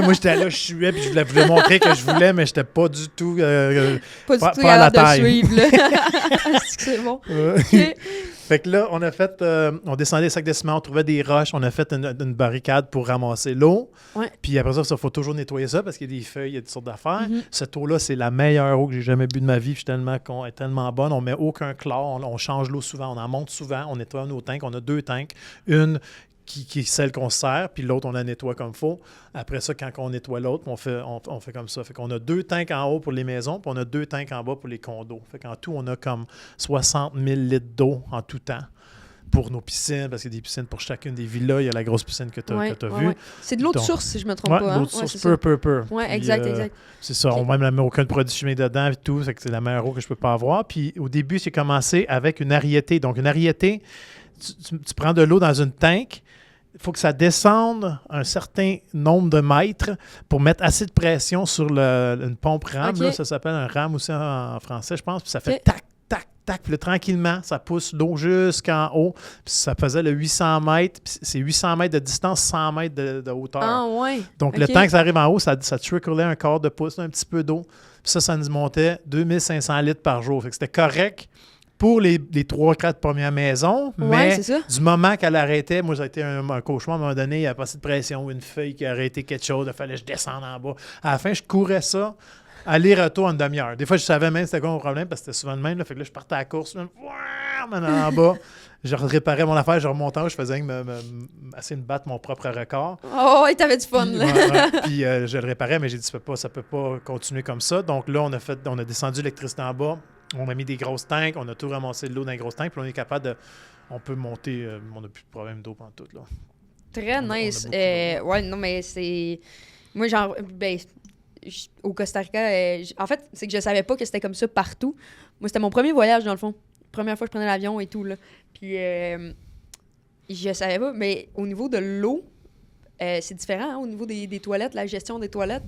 Speaker 3: Moi, j'étais là, je suais, puis je voulais montrer que je voulais, mais j'étais pas du tout...
Speaker 2: pas du tout
Speaker 3: à la
Speaker 2: capable
Speaker 3: taille.
Speaker 2: De suivre, là. C'est bon. OK.
Speaker 3: Fait que là, on descendait les sacs de ciment, on trouvait des roches, on a fait une barricade pour ramasser l'eau.
Speaker 2: Ouais.
Speaker 3: Puis après ça, il faut toujours nettoyer ça parce qu'il y a des feuilles, il y a toutes sortes d'affaires. Cette eau-là, c'est la meilleure eau que j'ai jamais bu de ma vie. Elle est tellement bonne. On met aucun chlore, on change l'eau souvent, on en monte souvent, on nettoie nos tanks. On a 2 tanks. Une qui est celle qu'on sert, puis l'autre, on la nettoie comme il faut. Après ça, quand on nettoie l'autre, on fait comme ça. Fait qu'on a 2 tanks en haut pour les maisons, puis on a 2 tanks en bas pour les condos. Fait qu'en tout, on a comme 60 000 litres d'eau en tout temps pour nos piscines, parce qu'il y a des piscines pour chacune des villas. Il y a la grosse piscine que tu as vue.
Speaker 2: Ouais. C'est de l'eau de source, si je ne me trompe pas.
Speaker 3: L'eau de source, peu.
Speaker 2: Oui, exact.
Speaker 3: C'est ça. On ne met même aucun produit chimique dedans et tout. C'est la meilleure eau que je ne peux pas avoir. Puis au début, j'ai commencé avec une ariété. Donc, une ariété, tu prends de l'eau dans une tank. Il faut que ça descende un certain nombre de mètres pour mettre assez de pression sur une pompe rame.
Speaker 2: Okay.
Speaker 3: Là, ça s'appelle un rame aussi en français, je pense. Puis ça fait tac, tac, tac. Puis là, tranquillement, ça pousse l'eau jusqu'en haut. Puis ça faisait le 800 mètres. Puis c'est 800 mètres de distance, 100 mètres de hauteur.
Speaker 2: Ah, ouais.
Speaker 3: Donc, le temps que ça arrive en haut, ça tricklait un quart de pouce, un petit peu d'eau. Ça nous montait 2500 litres par jour. Fait que c'était correct pour les 3-4 premières maisons,
Speaker 2: Ouais,
Speaker 3: mais
Speaker 2: c'est ça.
Speaker 3: du moment qu'elle arrêtait, moi, ça a été un cauchemar. À un moment donné, il n'y a pas assez de pression, une feuille qui a arrêté quelque chose, il fallait que je descende en bas. À la fin, je courais ça, aller-retour en demi-heure. Des fois, je savais même c'était quoi mon problème, parce que c'était souvent le même. Là, fait que là, je partais à la course, là, en bas. Je réparais mon affaire, je remontais en haut, je faisais essayer de battre mon propre record.
Speaker 2: Oh, ouais, t'avais du fun,
Speaker 3: Puis,
Speaker 2: là.
Speaker 3: puis je le réparais, mais j'ai dit, ça peut pas continuer comme ça. Donc là, on a descendu l'électricité en bas, on a mis des grosses tanks, on a tout ramassé de l'eau dans les grosses tanks, puis on est capable de... On peut monter, on n'a plus de problème d'eau pendant tout, là.
Speaker 2: Très
Speaker 3: On a
Speaker 2: nice.
Speaker 3: beaucoup d'eau.
Speaker 2: Ouais, non, mais c'est... Moi, genre, au Costa Rica, en fait, c'est que je savais pas que c'était comme ça partout. Moi, c'était mon premier voyage, dans le fond. Première fois que je prenais l'avion et tout, là. Puis, je savais pas, mais au niveau de l'eau, c'est différent, hein, au niveau des toilettes, la gestion des toilettes.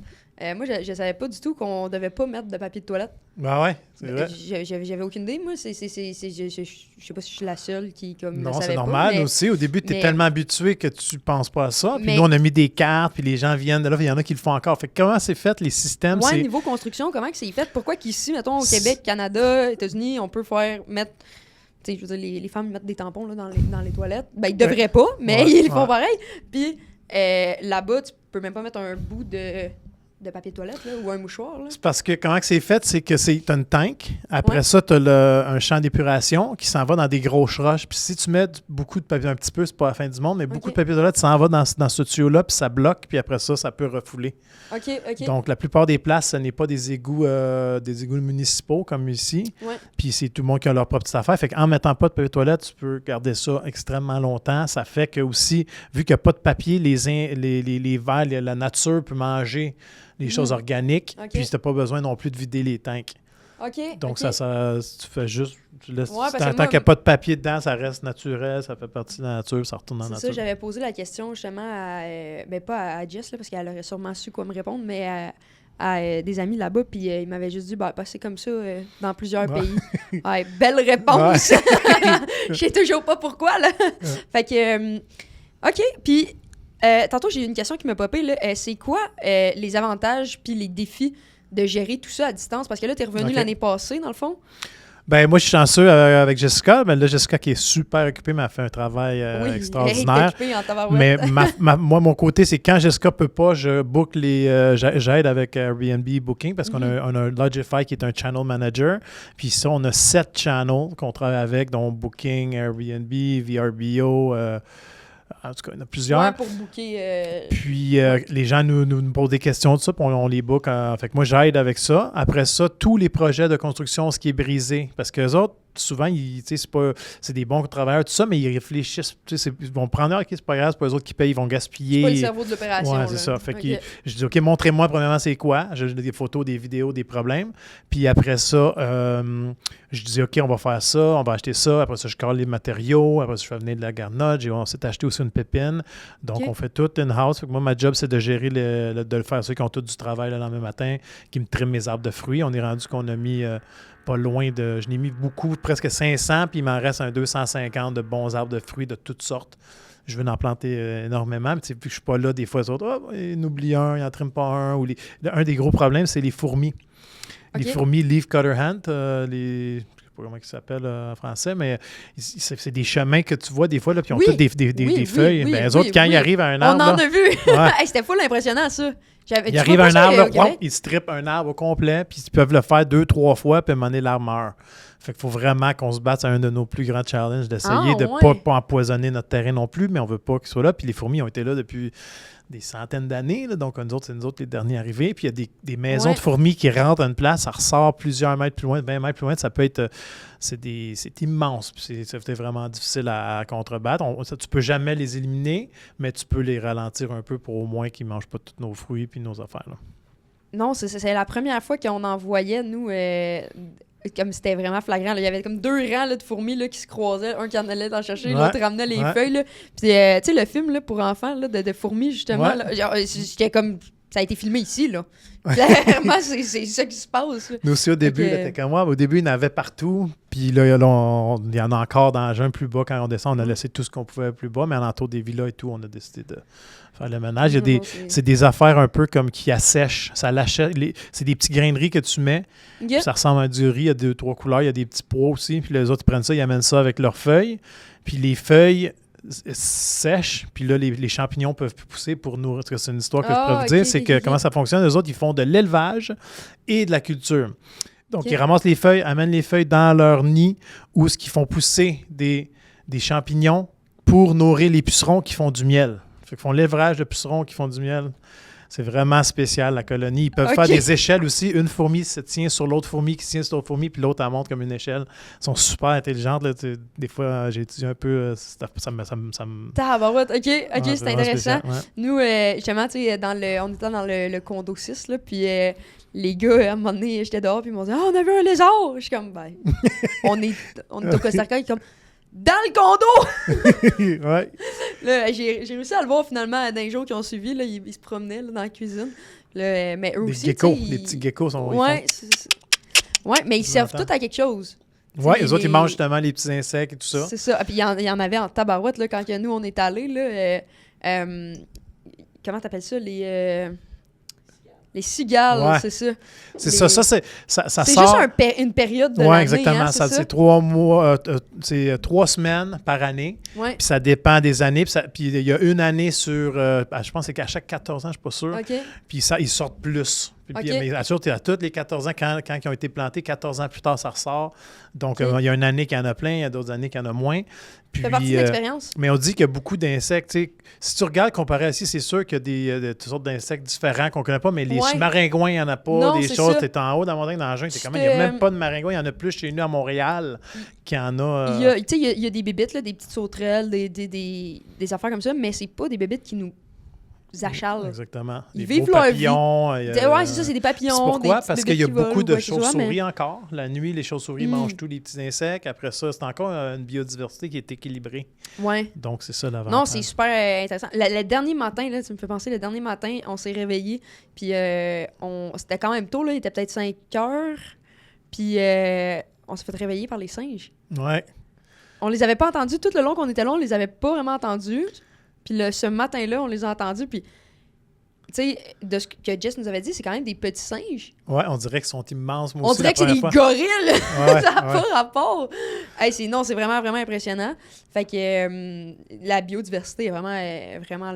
Speaker 2: Moi, je savais pas du tout qu'on devait pas mettre de papier de toilette.
Speaker 3: Ben ouais, c'est vrai.
Speaker 2: J'avais aucune idée, moi. Je sais pas si je suis la seule qui comme
Speaker 3: Non,
Speaker 2: le savait
Speaker 3: c'est
Speaker 2: pas,
Speaker 3: normal
Speaker 2: mais-
Speaker 3: aussi. Au début, tu es
Speaker 2: mais-
Speaker 3: tellement habitué que tu penses pas à ça. Puis
Speaker 2: Mais-
Speaker 3: nous, on a mis des cartes, puis les gens viennent de là, puis il y en a qui le font encore. Fait que comment c'est fait, les systèmes?
Speaker 2: Ouais,
Speaker 3: c'est...
Speaker 2: niveau construction, comment que c'est fait? Pourquoi qu'ici, mettons, au Québec, Canada, États-Unis, on peut mettre... Tu sais, je veux dire, les femmes mettent des tampons là, dans les toilettes. Ben, ils devraient pas, mais
Speaker 3: Ouais,
Speaker 2: ils le font
Speaker 3: ouais.
Speaker 2: pareil. Puis là-bas, tu peux même pas mettre un bout de papier de toilette là, ou un mouchoir. Là.
Speaker 3: C'est parce que comment que c'est fait, c'est que tu as une tank. Après
Speaker 2: Ouais.
Speaker 3: ça, tu as un champ d'épuration qui s'en va dans des grosses roches. Puis si tu mets beaucoup de papier, un petit peu, c'est pas la fin du monde, mais beaucoup
Speaker 2: Ok.
Speaker 3: de papier de toilette s'en va dans ce tuyau-là, puis ça bloque, puis après ça peut refouler.
Speaker 2: OK.
Speaker 3: Donc, la plupart des places, ce n'est pas des égouts municipaux comme ici.
Speaker 2: Ouais.
Speaker 3: Puis c'est tout le monde qui a leur propre petite affaire. Fait qu'en mettant pas de papier de toilette, tu peux garder ça extrêmement longtemps. Ça fait que aussi, vu qu'il n'y a pas de papier, les vers, la nature peut manger les choses organiques.
Speaker 2: Ok.
Speaker 3: Puis tu n'as pas besoin non plus de vider les tanks.
Speaker 2: OK.
Speaker 3: Donc,
Speaker 2: ok.
Speaker 3: ça, tu fais juste... Tu laisses,
Speaker 2: Ouais, parce que
Speaker 3: tant
Speaker 2: moi-
Speaker 3: qu'il n'y a pas de papier dedans, ça reste naturel, ça fait partie de la nature, ça retourne dans la
Speaker 2: C'est ça,
Speaker 3: nature.
Speaker 2: j'avais posé la question justement à... ben, pas à Jess, là, parce qu'elle aurait sûrement su quoi me répondre, mais à des amis là-bas, puis ils m'avaient juste dit, bah, c'est comme ça dans plusieurs
Speaker 3: Ouais.
Speaker 2: pays. Ouais, belle réponse! Je sais toujours pas pourquoi, là. Fait que... OK, puis tantôt, j'ai eu une question qui m'a popé, là. C'est quoi les avantages puis les défis de gérer tout ça à distance? Parce que là, t'es revenu
Speaker 3: OK.
Speaker 2: l'année passée, dans le fond.
Speaker 3: Ben moi, je suis chanceux avec Jessica. Mais là, Jessica, qui est super occupée, m'a fait un travail extraordinaire.
Speaker 2: Oui, en tabarouette.
Speaker 3: Mais moi, mon côté, c'est quand Jessica peut pas, je book j'aide avec Airbnb Booking parce qu'on a un Logify qui est un channel manager. Puis ça, on a 7 channels qu'on travaille avec, dont Booking, Airbnb, VRBO. En tout cas, il y en a plusieurs.
Speaker 2: Ouais, pour booker...
Speaker 3: Puis les gens nous posent des questions de ça, puis on les book. Fait que moi, j'aide avec ça. Après ça, tous les projets de construction, ce qui est brisé. Parce que les autres, souvent, c'est des bons travailleurs, tout ça, mais ils réfléchissent. Ils vont prendre, OK, c'est pas grave, c'est pas eux autres qui payent, ils vont gaspiller.
Speaker 2: C'est pas le cerveau de l'opération.
Speaker 3: Ouais, c'est
Speaker 2: là.
Speaker 3: ça. Fait
Speaker 2: Ok.
Speaker 3: que je dis, OK, montrez-moi premièrement c'est quoi. J'ai des photos, des vidéos, des problèmes. Puis après ça, je dis, OK, on va faire ça, on va acheter ça. Après ça, je colle les matériaux. Après ça, je fais venir de la garnotte. On s'est acheté aussi une pépine. Donc,
Speaker 2: OK.
Speaker 3: on fait tout in-house. Fait que moi, ma job, c'est de gérer, de le faire ceux qui ont tout du travail le lendemain matin, qui me triment mes arbres de fruits. On est rendu qu'on a mis pas loin de... Je n'ai mis beaucoup, presque 500, puis il m'en reste un 250 de bons arbres de fruits de toutes sortes. Je veux en planter énormément. Mais vu que je ne suis pas là, des fois, les autres, il oublie un, il n'en trime pas un. Un des gros problèmes, c'est les fourmis.
Speaker 2: OK.
Speaker 3: Les fourmis leaf cutter ant, je ne sais pas comment ils s'appellent en français, mais c'est des chemins que tu vois des fois, là, puis ils ont
Speaker 2: Oui.
Speaker 3: toutes des
Speaker 2: Oui,
Speaker 3: feuilles.
Speaker 2: oui,
Speaker 3: Ben, eux
Speaker 2: oui,
Speaker 3: autres, quand
Speaker 2: oui.
Speaker 3: ils arrivent à un
Speaker 2: On
Speaker 3: arbre,
Speaker 2: en
Speaker 3: là,
Speaker 2: a vu!
Speaker 3: Ouais.
Speaker 2: Hey, c'était full impressionnant, ça.
Speaker 3: il arrive à un arbre, là, ils strippent un arbre au complet, puis ils peuvent le faire 2-3 fois, puis à un moment donné, l'arbre meurt. Fait qu'il faut vraiment qu'on se batte. C'est un de nos plus grands challenges d'essayer de
Speaker 2: ouais.
Speaker 3: pas empoisonner notre terrain non plus, mais on veut pas qu'ils soient là. Puis les fourmis ont été là depuis des centaines d'années. Là. Donc, c'est nous autres les derniers arrivés. Puis il y a des maisons
Speaker 2: Ouais.
Speaker 3: de fourmis qui rentrent à une place, ça ressort plusieurs mètres plus loin, 20 mètres plus loin. Ça peut être... c'est immense. Puis c'est vraiment difficile à contrebattre. Tu peux jamais les éliminer, mais tu peux les ralentir un peu pour au moins qu'ils ne mangent pas tous nos fruits puis nos affaires. Là.
Speaker 2: Non, c'est la première fois qu'on en voyait, nous, comme c'était vraiment flagrant. Là. Il y avait comme 2 rangs là, de fourmis là, qui se croisaient. Un qui en allait en chercher,
Speaker 3: Ouais,
Speaker 2: l'autre ramenait les
Speaker 3: ouais.
Speaker 2: feuilles. Là. Puis, tu sais, le film pour enfants là, de fourmis, justement,
Speaker 3: Ouais.
Speaker 2: là, genre, j'étais comme... Ça a été filmé ici, là. Clairement, c'est ça qui se passe. Là.
Speaker 3: Nous aussi, au début,
Speaker 2: Fait que-
Speaker 3: là, t'es comme moi. Au début, il y en avait partout. Puis là, il y en a encore dans un plus bas. Quand on descend, on a laissé tout ce qu'on pouvait plus bas, mais alentour des villas et tout, on a décidé de faire le ménage. C'est des affaires un peu comme qui assèchent. C'est des petits grains de riz que tu mets. Puis ça ressemble à du riz. Il y a 2-3 couleurs. Il y a des petits pois aussi. Puis les autres, ils prennent ça, ils amènent ça avec leurs feuilles. Puis les feuilles sèches, puis là, les champignons peuvent plus pousser pour nourrir. C'est une histoire que je peux vous dire. C'est que comment ça fonctionne. Eux autres, ils font de l'élevage et de la culture. Donc, ils ramassent les feuilles, amènent les feuilles dans leur nid où ce qu'ils font pousser des champignons pour nourrir les pucerons qui font du miel. Fait qu'ils font l'élevage de pucerons qui font du miel. C'est vraiment spécial, la colonie. Ils peuvent faire des échelles aussi. Une fourmi se tient sur l'autre fourmi qui se tient sur l'autre fourmi, puis l'autre, elle monte comme une échelle. Ils sont super intelligentes. Là. Des fois, j'ai étudié un peu. Ça me...
Speaker 2: Tabarouette, OK, c'est intéressant.
Speaker 3: Spécial, ouais.
Speaker 2: Nous, justement, tu sais, on était dans le condo 6, là, puis les gars, à un moment donné, j'étais dehors, puis ils m'ont dit « Ah, on a vu un lézard! » Je suis comme « Ben, on est au Costa Rica, ils sont comme « Dans le condo! »
Speaker 3: Ouais.
Speaker 2: Là, j'ai réussi à le voir finalement dans les jours qui ont suivi, là, ils se promenaient là, dans la cuisine. Là, mais eux aussi,
Speaker 3: geckos, les petits geckos sont...
Speaker 2: Ouais, mais ils servent tout à quelque chose.
Speaker 3: Oui, les autres, ils mangent justement les petits insectes et tout ça.
Speaker 2: C'est ça. Puis il y en avait en tabarouette là, quand nous, on est allés. Là, comment t'appelles ça? Les cigales, c'est ça.
Speaker 3: C'est ça c'est
Speaker 2: sort... juste une période de
Speaker 3: l'année.
Speaker 2: Oui,
Speaker 3: exactement.
Speaker 2: Hein,
Speaker 3: c'est 3 mois, c'est 3 semaines par année.
Speaker 2: Ouais.
Speaker 3: Puis ça dépend des années. Puis il y a une année sur, je pense que c'est qu'à chaque 14 ans, je ne suis pas sûr.
Speaker 2: Okay.
Speaker 3: Puis ils sortent plus. Puis, mais à tous les 14 ans, quand ils ont été plantés, 14 ans plus tard, ça ressort. Donc, il y a une année qu'il y en a plein, il y a d'autres années qu'il y en a moins. Puis,
Speaker 2: ça fait partie de l'expérience.
Speaker 3: Mais on dit qu'il y a beaucoup d'insectes. Si tu regardes comparé à ici, c'est sûr qu'il y a toutes sortes d'insectes différents qu'on ne connaît pas, mais les maringouins, il n'y en a pas.
Speaker 2: Non,
Speaker 3: des choses, tu es en haut dans la montagne, dans la jungle, il n'y a même pas de maringouins. Il y en a plus chez nous à Montréal qu'il y en a.
Speaker 2: Il y a des bébites, là, des petites sauterelles, des affaires comme ça, mais c'est pas des bébites qui nous achalent.
Speaker 3: Exactement.
Speaker 2: Ils
Speaker 3: des
Speaker 2: vivent
Speaker 3: beaux papillons.
Speaker 2: Oui, c'est ça, c'est des papillons.
Speaker 3: C'est pourquoi? Parce qu'il y a beaucoup de
Speaker 2: chauves-souris
Speaker 3: chauves-souris encore. La nuit, les chauves-souris mangent tous les petits insectes. Après ça, c'est encore une biodiversité qui est équilibrée.
Speaker 2: Ouais.
Speaker 3: Donc, c'est ça l'avantage.
Speaker 2: Non, c'est super intéressant. Le dernier matin, là, tu me fais penser, le dernier matin, on s'est réveillés. Puis, c'était quand même tôt, là, il était peut-être 5 heures. Puis, on s'est fait réveiller par les singes.
Speaker 3: Ouais.
Speaker 2: On les avait pas entendus tout le long qu'on était là, on les avait pas vraiment entendus. Puis ce matin-là, on les a entendus, puis, tu sais, de ce que Jess nous avait dit, c'est quand même des petits singes.
Speaker 3: Ouais, on dirait qu'ils sont immenses. Moi
Speaker 2: on
Speaker 3: aussi,
Speaker 2: dirait que c'est des gorilles! Ça n'a pas rapport! Hey, c'est vraiment, vraiment impressionnant. Fait que la biodiversité est vraiment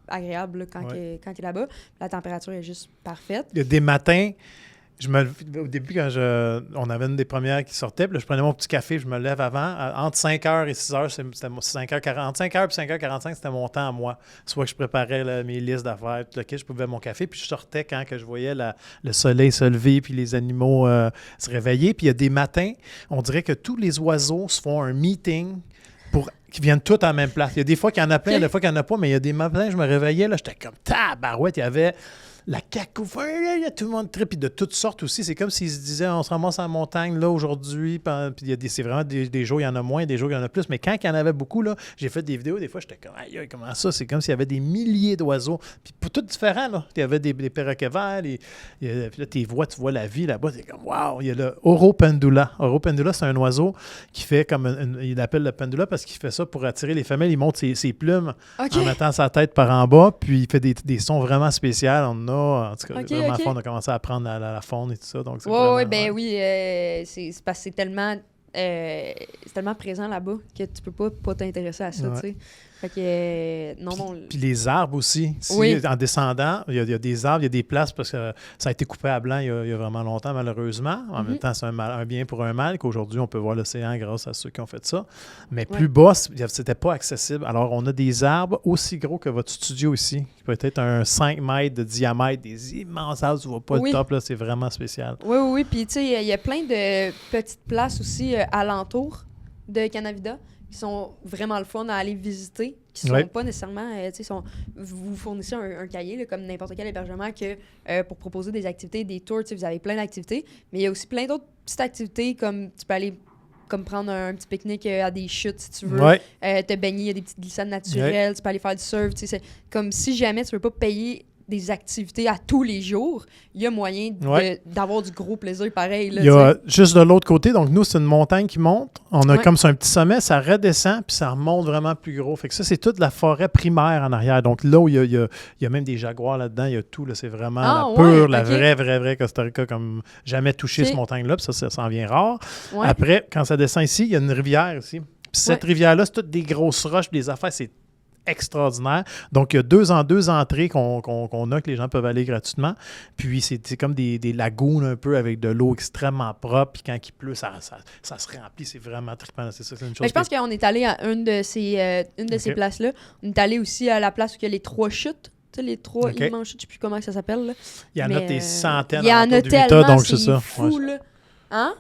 Speaker 2: agréable là, quand il est là-bas. La température est juste parfaite.
Speaker 3: Il y a des matins... Au début, quand on avait une des premières qui sortait, puis là, je prenais mon petit café, je me lève avant. Entre 5h et 6h, c'était 5h40. Entre 5h et 5h45, c'était mon temps à moi. Soit que je préparais mes listes d'affaires, tout le kit, je pouvais mon café, puis je sortais quand que je voyais le soleil se lever, puis les animaux se réveiller. Puis il y a des matins, on dirait que tous les oiseaux se font un meeting qui viennent tous à la même place. Il y a des fois qu'il y en a plein, des fois qu'il n'y en a pas, mais il y a des matins, je me réveillais, là, j'étais comme tabarouette, il y avait... La cacophonie, il y a tout le monde trip, puis de toutes sortes aussi. C'est comme s'ils se disaient, on se ramasse en montagne là aujourd'hui, puis c'est vraiment des jours, il y en a moins, des jours, il y en a plus. Mais quand il y en avait beaucoup, là, j'ai fait des vidéos, des fois, j'étais comme, aïe, comment ça? C'est comme s'il y avait des milliers d'oiseaux. Puis tout différent, là. Il y avait des perroquets verts, puis là, tu vois la vie là-bas, t'es comme, waouh! Il y a le Oropendula. Oropendula, c'est un oiseau qui fait comme, il appelle le pendula parce qu'il fait ça pour attirer les femelles. Il monte ses plumes en mettant sa tête par en bas, puis il fait des sons vraiment spéciaux. En tout cas, vraiment fun, on a commencé à apprendre la faune et tout ça. Donc
Speaker 2: c'est parce que c'est tellement présent là-bas que tu peux pas t'intéresser à ça, tu sais. Fait que,
Speaker 3: Puis les arbres aussi. En descendant, il y a des arbres, il y a des places parce que ça a été coupé à blanc il y a vraiment longtemps, malheureusement. En même temps, c'est un bien pour un mal qu'aujourd'hui, on peut voir l'océan grâce à ceux qui ont fait ça. Mais plus bas, c'était pas accessible. Alors, on a des arbres aussi gros que votre studio ici, qui peut être un 5 mètres de diamètre, des immenses arbres, tu vois pas le top, là, c'est vraiment spécial.
Speaker 2: Oui. Puis, tu sais, il y a plein de petites places aussi alentour de Canavida qui sont vraiment le fun à aller visiter, qui sont pas nécessairement, vous fournissez un cahier, là, comme n'importe quel hébergement, pour proposer des activités, des tours, vous avez plein d'activités, mais il y a aussi plein d'autres petites activités, comme tu peux aller comme prendre un petit pique-nique à des chutes, si tu veux, te baigner, il y a des petites glissades naturelles, tu peux aller faire du surf, c'est comme si jamais tu veux pas payer des activités à tous les jours, il y a moyen d'avoir du gros plaisir pareil. Là,
Speaker 3: il y a juste de l'autre côté, donc nous, c'est une montagne qui monte. On a comme sur un petit sommet, ça redescend, puis ça remonte vraiment plus gros. Fait que ça, c'est toute la forêt primaire en arrière. Donc là où il y a même des jaguars là-dedans, il y a tout. Là, c'est vraiment la pure, la vraie Costa Rica, comme jamais touché cette montagne-là, puis ça s'en vient rare. Ouais. Après, quand ça descend ici, il y a une rivière ici. Puis cette rivière-là, c'est toutes des grosses roches, puis des affaires, c'est extraordinaire. Donc, il y a deux entrées qu'on a, que les gens peuvent aller gratuitement. Puis, c'est comme des lagoons un peu avec de l'eau extrêmement propre. Puis, quand il pleut, ça se remplit. C'est vraiment trippant. C'est ça, c'est une chose.
Speaker 2: Je pense qu'on est allé à une de ces places-là. On est allé aussi à la place où il y a les 3 chutes. Tu sais, les 3 immenses chutes, je ne sais plus comment ça s'appelle. Là.
Speaker 3: Il y en a des centaines.
Speaker 2: Il y en a tellement,
Speaker 3: donc c'est
Speaker 2: fou, là. Hein?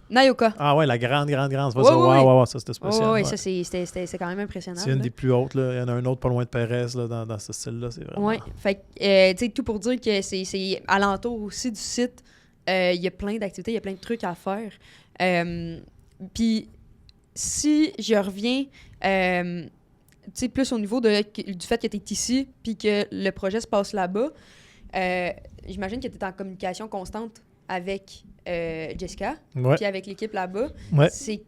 Speaker 2: Nayoka.
Speaker 3: Ah ouais, la grande. C'est pas ça. Ouais, ça, c'était spécial.
Speaker 2: Oui, ça, c'est quand même impressionnant.
Speaker 3: C'est une des plus hautes. Là. Il y en a un autre pas loin de Pérez là, dans ce style-là. C'est vraiment...
Speaker 2: Oui, fait que, tu sais, tout pour dire que c'est alentour aussi du site. Il y a plein d'activités, il y a plein de trucs à faire. Puis, si je reviens, tu sais, plus au niveau du fait que tu es ici puis que le projet se passe là-bas, j'imagine que tu es en communication constante avec Jessica, puis avec l'équipe là-bas. Ouais. C'est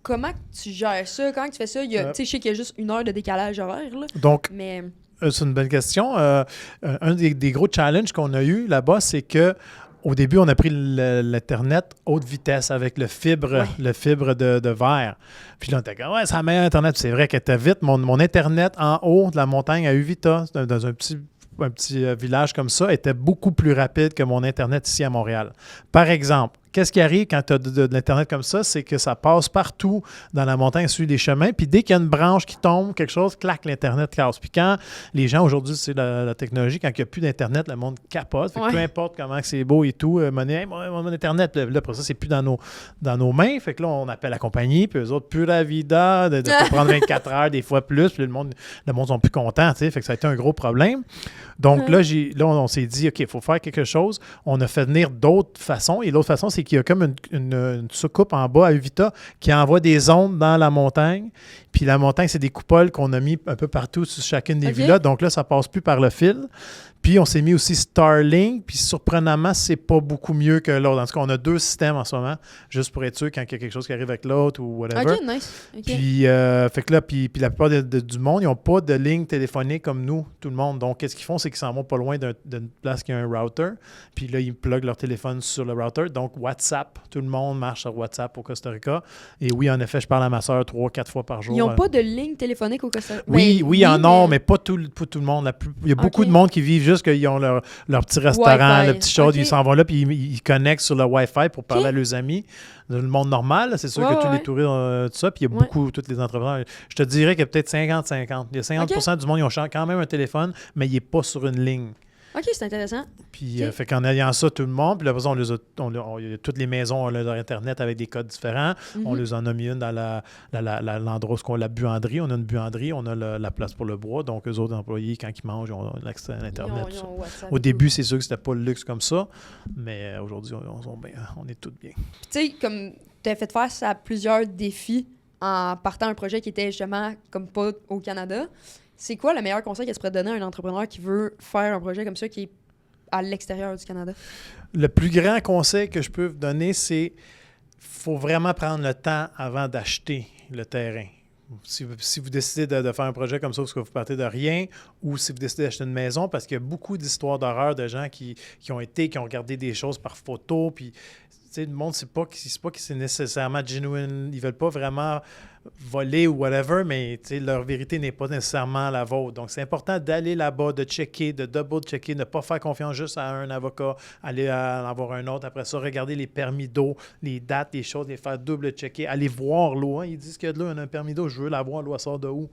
Speaker 2: comment tu gères ça? Comment tu fais ça? Je sais qu'il y a juste 1 heure de décalage horaire. Là,
Speaker 3: donc, c'est une bonne question. Un des gros challenges qu'on a eu là-bas, c'est que au début, on a pris l'Internet haute vitesse avec le fibre de verre. Puis là, on était comme, c'est la meilleure Internet. Puis c'est vrai qu'elle était vite. Mon Internet en haut de la montagne à Uvita, dans un petit village comme ça, était beaucoup plus rapide que mon Internet ici à Montréal. Par exemple, qu'est-ce qui arrive quand tu as de l'Internet comme ça? C'est que ça passe partout dans la montagne, sur les chemins, puis dès qu'il y a une branche qui tombe, quelque chose, clac, l'Internet casse. Puis quand les gens, aujourd'hui, c'est la technologie, quand il n'y a plus d'Internet, le monde capote. Fait que peu importe comment c'est beau et tout, mon Internet, là, après ça, c'est plus dans nos mains. Fait que là, on appelle la compagnie, puis eux autres, pura vida, de prendre 24 heures, des fois plus, puis le monde sont plus contents, tu sais. Fait que ça a été un gros problème. Donc là, on s'est dit, OK, il faut faire quelque chose. On a fait venir d'autres façons. Et l'autre façon, c'est qu'il y a comme une soucoupe en bas à Uvita qui envoie des ondes dans la montagne. Puis la montagne, c'est des coupoles qu'on a mis un peu partout sur chacune des villas. Donc là, ça passe plus par le fil. Puis on s'est mis aussi Starlink. Puis surprenamment, c'est pas beaucoup mieux que l'autre. En tout cas, on a 2 systèmes en ce moment, juste pour être sûr quand il y a quelque chose qui arrive avec l'autre ou whatever.
Speaker 2: OK, nice. Okay.
Speaker 3: Puis, fait que là, puis la plupart du monde, ils n'ont pas de ligne téléphonique comme nous, tout le monde. Donc, qu'est-ce qu'ils font? C'est qu'ils s'en vont pas loin d'une place qui a un router. Puis là, ils pluguent leur téléphone sur le router. Donc, WhatsApp, tout le monde marche sur WhatsApp au Costa Rica. Et oui, en effet, je parle à ma soeur 3-4 fois par jour.
Speaker 2: Ils n'ont pas de ligne téléphonique au Costa Rica?
Speaker 3: Oui, ils en ont, mais pas tout le monde. Il y a beaucoup de monde qui vivent juste qu'ils ont leur petit restaurant,
Speaker 2: Wi-Fi.
Speaker 3: le petit chose, ils s'en vont là, puis ils connectent sur le Wi-Fi pour parler à leurs amis. Dans le monde normal, là, c'est sûr que tous les touristes ont tout ça, puis il y a beaucoup, tous les entrepreneurs. Je te dirais qu'il y a peut-être 50-50. Il y a 50% du monde, ils ont quand même un téléphone, mais il n'est pas sur une ligne.
Speaker 2: OK, c'est intéressant.
Speaker 3: Puis, fait qu'en ayant ça, tout le monde, puis là, toutes les maisons ont leur Internet avec des codes différents. Mm-hmm. On les en a mis une dans l'endroit où on a la buanderie. On a une buanderie, on a la place pour le bois. Donc, eux autres employés, quand ils mangent, ils ont l'accès à l'Internet. Au début, c'est sûr que c'était pas le luxe comme ça, mais aujourd'hui, on est tous bien.
Speaker 2: Tu sais, comme tu as fait face à plusieurs défis en partant un projet qui était justement comme pas au Canada. C'est quoi le meilleur conseil qu'elle se pourrait donner à un entrepreneur qui veut faire un projet comme ça qui est à l'extérieur du Canada? Le
Speaker 3: plus grand conseil que je peux vous donner, c'est qu'il faut vraiment prendre le temps avant d'acheter le terrain. Si vous décidez de faire un projet comme ça parce que vous partez de rien, ou si vous décidez d'acheter une maison, parce qu'il y a beaucoup d'histoires d'horreur de gens qui ont regardé des choses par photo, puis le monde, c'est pas que c'est nécessairement genuine, ils veulent pas vraiment voler ou whatever, mais leur vérité n'est pas nécessairement la vôtre. Donc, c'est important d'aller là-bas, de checker, de double-checker, ne pas faire confiance juste à un avocat, aller en avoir un autre. Après ça, regarder les permis d'eau, les dates, les choses, les faire double-checker, aller voir l'eau. Hein. Ils disent qu'il y a de l'eau, on a un permis d'eau, je veux la voir, l'eau, elle sort de où?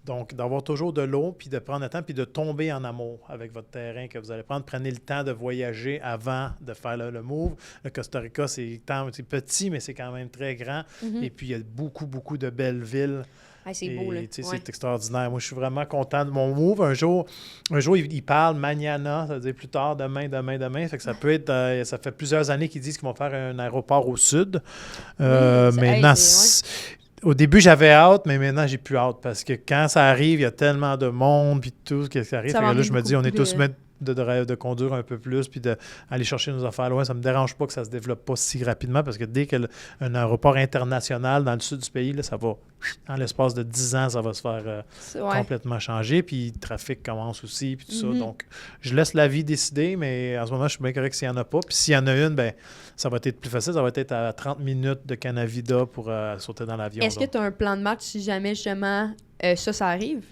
Speaker 3: Donc, d'avoir toujours de l'eau, puis de prendre le temps, puis de tomber en amour avec votre terrain que vous allez prendre. Prenez le temps de voyager avant de faire le move. Le Costa Rica, c'est petit, mais c'est quand même très grand. Mm-hmm. Et puis, il y a beaucoup, beaucoup de belles villes.
Speaker 2: Ah, c'est beau, là.
Speaker 3: C'est extraordinaire. Moi, je suis vraiment content de mon move. Un jour il parle mañana, ça veut dire plus tard, demain. Fait que ça peut être... ça fait plusieurs années qu'ils disent qu'ils vont faire un aéroport au sud. Maintenant... Au début, j'avais hâte, mais maintenant, j'ai plus hâte parce que quand ça arrive, il y a tellement de monde puis tout ce qui arrive. Là, je me dis, on est tous de conduire un peu plus puis d'aller chercher nos affaires loin. Ça ne me dérange pas que ça ne se développe pas si rapidement parce que dès qu'un aéroport international dans le sud du pays, là, ça va, en l'espace de 10 ans, ça va se faire complètement changer. Puis le trafic commence aussi, puis tout ça. Donc, je laisse la vie décider, mais en ce moment, je suis bien correct s'il n'y en a pas. Puis s'il y en a une, ben ça va être plus facile. Ça va être à 30 minutes de Canavida pour sauter dans l'avion.
Speaker 2: Est-ce que tu as un plan de match si jamais, justement, ça arrive?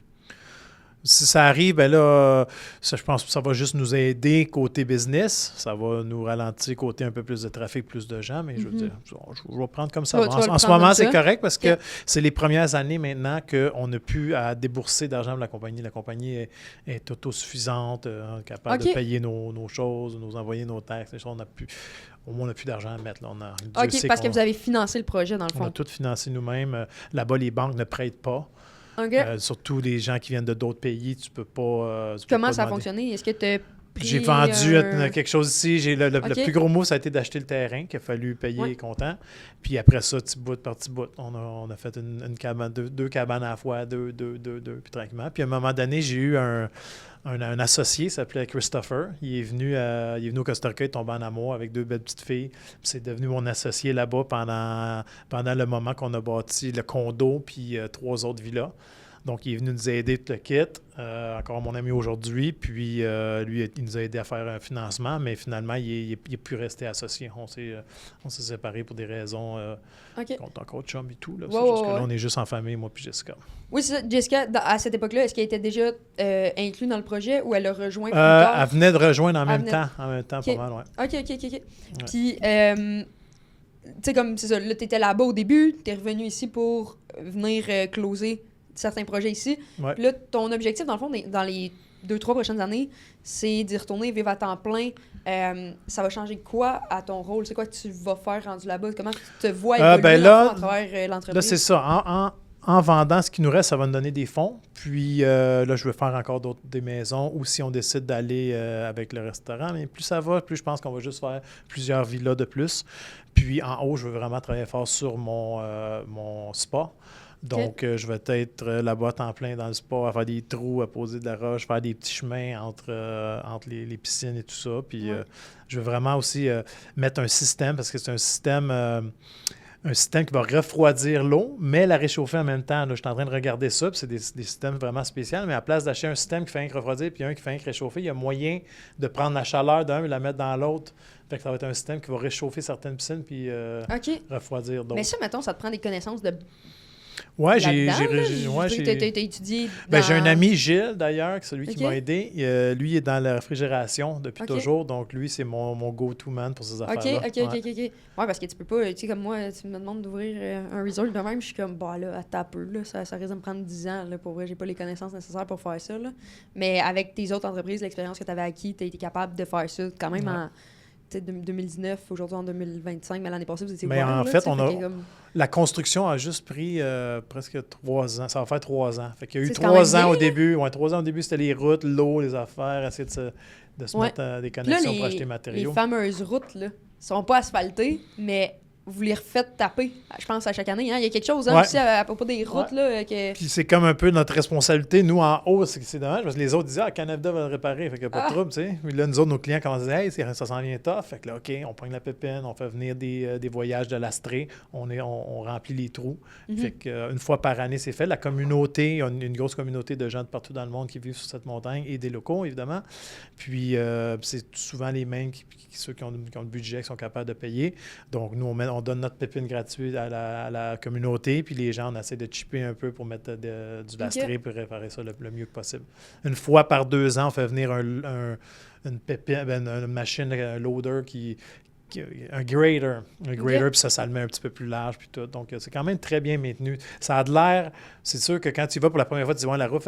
Speaker 3: Si ça arrive, ben là, ça, je pense que ça va juste nous aider côté business. Ça va nous ralentir côté un peu plus de trafic, plus de gens, mais je veux dire, je vais prendre comme ça. En ce moment, c'est correct parce que c'est les premières années maintenant qu'on n'a plus à débourser d'argent pour la compagnie. La compagnie est autosuffisante, capable de payer nos choses, nous envoyer nos taxes, les choses. Au moins, on n'a plus d'argent à mettre. Là.
Speaker 2: OK, parce que vous avez financé le projet, dans le fond.
Speaker 3: On a tout financé nous-mêmes. Là-bas, les banques ne prêtent pas.
Speaker 2: Okay.
Speaker 3: Surtout les gens qui viennent de d'autres pays, tu peux pas...
Speaker 2: Comment ça a fonctionné? Est-ce que tu as pris...
Speaker 3: J'ai vendu quelque chose ici. Le plus gros mot, ça a été d'acheter le terrain, qu'il a fallu payer comptant. Puis après ça, petit bout par petit bout, on a fait une cabane, deux cabanes à la fois, deux, puis tranquillement. Puis à un moment donné, j'ai eu un associé, il s'appelait Christopher. Il est venu au Costa Rica, il est tombé en amour avec 2 belles petites filles. Puis c'est devenu mon associé là-bas pendant le moment qu'on a bâti le condo puis 3 autres villas. Donc, il est venu nous aider tout le kit. Encore mon ami aujourd'hui. Puis, lui, il nous a aidé à faire un financement, mais finalement, il n'est plus resté associé. On s'est séparés pour des raisons qu'on est encore chum et tout. Là. C'est juste que là, on est juste en famille, moi puis Jessica.
Speaker 2: Oui, c'est ça. Jessica, à cette époque-là, est-ce qu'elle était déjà inclue dans le projet ou elle a rejoint plus tard?
Speaker 3: Elle venait de rejoindre en même temps. En même temps,
Speaker 2: okay.
Speaker 3: Pas mal, ouais.
Speaker 2: OK. Ouais. Puis, tu sais, comme c'est ça, là, tu étais là-bas au début, tu es revenu ici pour venir closer certains projets ici.
Speaker 3: Ouais.
Speaker 2: Puis là, ton objectif, dans le fond, dans les 2-3 prochaines années, c'est d'y retourner vivre à temps plein. Ça va changer quoi à ton rôle? C'est quoi que tu vas faire rendu là-bas? Comment tu te vois évoluer à travers l'entreprise?
Speaker 3: Là, c'est ça. En vendant ce qui nous reste, ça va nous donner des fonds. Puis là, je veux faire encore des maisons ou si on décide d'aller avec le restaurant. Mais plus ça va, plus je pense qu'on va juste faire plusieurs villas de plus. Puis en haut, je veux vraiment travailler fort sur mon spa. Donc, je vais être là-bas en plein dans le spa, à faire des trous, à poser de la roche, faire des petits chemins entre les piscines et tout ça. Puis, je veux vraiment aussi mettre un système, parce que c'est un système qui va refroidir l'eau, mais la réchauffer en même temps. Là, je suis en train de regarder ça, puis c'est des systèmes vraiment spéciaux. Mais à la place d'acheter un système qui fait rien que refroidir, puis un qui fait rien que réchauffer, il y a moyen de prendre la chaleur d'un et la mettre dans l'autre. Fait que ça va être un système qui va réchauffer certaines piscines, puis refroidir d'autres.
Speaker 2: Mais ça, mettons, ça te prend des connaissances de...
Speaker 3: Oui, j'ai
Speaker 2: étudié.
Speaker 3: J'ai un ami, Gilles, d'ailleurs, c'est celui qui m'a aidé. Lui, il est dans la réfrigération depuis toujours. Donc, lui, c'est mon go-to man pour ces affaires-là.
Speaker 2: OK. Ouais, parce que tu peux pas, tu sais, comme moi, tu me demandes d'ouvrir un resort de même, je suis comme, bah là, attends un peu, là, ça risque de me prendre 10 ans, là, pour vrai, j'ai pas les connaissances nécessaires pour faire ça, là. Mais avec tes autres entreprises, l'expérience que tu avais acquis, tu as été capable de faire ça quand même en 2019, aujourd'hui en 2025, mais l'année passée, vous étiez
Speaker 3: en fait, la construction a juste pris presque 3 ans. Ça va faire 3 ans. Fait qu'il y a eu 3 ans au début. Ouais, 3 ans au début, c'était les routes, l'eau, les affaires, essayer de se mettre des connexions pour acheter matériaux.
Speaker 2: Les fameuses routes, là, sont pas asphaltées, mais vous les refaites taper, je pense, à chaque année. Hein? Il y a quelque chose aussi à propos des routes. Là, que...
Speaker 3: Puis c'est comme un peu notre responsabilité. Nous, en haut, c'est dommage parce que les autres disaient « Ah, Canada va le réparer. » Fait qu'il n'y a pas de trouble, tu sais. Puis là, nous autres, nos clients commencent à dire « Hey, ça s'en vient tough. » Fait que là, OK, on prend la pépine, on fait venir des voyages de l'Astrée, on remplit les trous. Fait qu'une fois par année, c'est fait. La communauté, il y a une grosse communauté de gens de partout dans le monde qui vivent sur cette montagne et des locaux, évidemment. Puis c'est souvent les mêmes, ceux qui ont le budget, qui sont capables de payer. Donc, nous, on donne notre pépine gratuite à la communauté, puis les gens, on essaie de chipper un peu pour mettre du lastré pour réparer ça le mieux que possible. Une fois par 2 ans, on fait venir une pépine, une machine, un loader un grader, puis ça le met un petit peu plus large, puis tout. Donc, c'est quand même très bien maintenu. Ça a de l'air, c'est sûr que quand tu y vas pour la première fois, tu dis, ouais, la route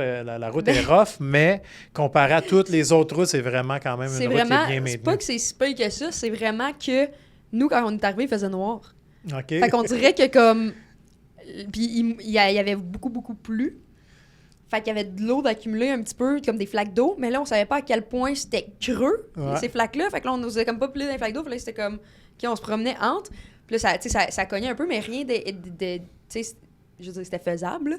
Speaker 3: est rough, mais comparé à toutes les autres routes, c'est vraiment quand même une route qui est bien maintenue.
Speaker 2: C'est pas que c'est si pire que ça, c'est vraiment que nous, quand on est arrivé, il faisait noir.
Speaker 3: OK.
Speaker 2: Fait qu'on dirait que comme... Puis il y avait beaucoup, beaucoup plu. Fait qu'il y avait de l'eau d'accumuler un petit peu, comme des flaques d'eau. Mais là, on savait pas à quel point c'était creux, ces flaques-là. Fait que là, on n'osait comme pas plier dans les flaques d'eau. Fait là, c'était comme... OK, on se promenait entre. Puis là, ça cognait un peu, mais rien de tu sais, je veux dire, c'était faisable.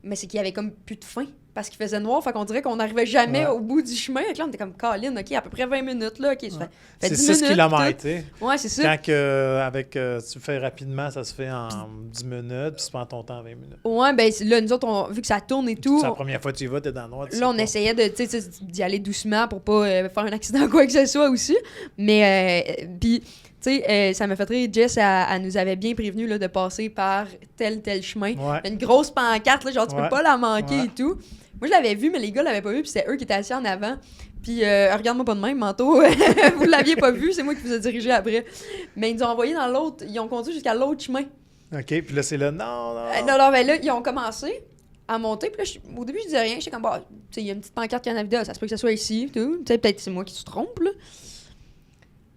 Speaker 2: Mais c'est qu'il y avait comme plus de fin. parce qu'il faisait noir. Fait qu'on dirait qu'on n'arrivait jamais
Speaker 3: Ouais.
Speaker 2: au bout du chemin. Fait que là, on était comme, Colin, OK, à peu près 20 minutes, là. OK, ça fait
Speaker 3: C'est
Speaker 2: 10
Speaker 3: 6
Speaker 2: minutes.
Speaker 3: km,
Speaker 2: tout.
Speaker 3: tu sais.
Speaker 2: Ouais, c'est ça.
Speaker 3: Quand tu fais rapidement, ça se fait en 10 minutes, puis tu prends ton temps en 20 minutes.
Speaker 2: Ouais, ben là, nous autres, vu que ça tourne et tout,
Speaker 3: C'est la première fois que tu y vas, t'es dans le noir. tu sais
Speaker 2: là, on
Speaker 3: pas.
Speaker 2: essayait d'y aller doucement pour pas faire un accident quoi que ce soit aussi. Mais, puis, tu sais, ça m'a fait rire. Jess, elle nous avait bien prévenu là, de passer par tel chemin.
Speaker 3: Ouais.
Speaker 2: Une grosse pancarte, là, genre, tu
Speaker 3: Ouais.
Speaker 2: peux pas la manquer
Speaker 3: Ouais.
Speaker 2: et tout. Moi, je l'avais vu, mais les gars l'avaient pas vu, puis c'était eux qui étaient assis en avant. Puis, regarde-moi pas de même, manteau. Vous l'aviez pas vu, c'est moi qui vous ai dirigé après. Mais ils nous ont envoyé dans l'autre, ils ont conduit jusqu'à l'autre chemin.
Speaker 3: OK, puis là, c'est là, non.
Speaker 2: Non, ben là, ils ont commencé à monter. Puis là, au début, je disais rien. J'étais comme, bah, tu sais, il y a une petite pancarte Canavida, ça se peut que ça soit ici. Tout. Tu sais, peut-être c'est moi qui se trompe, là.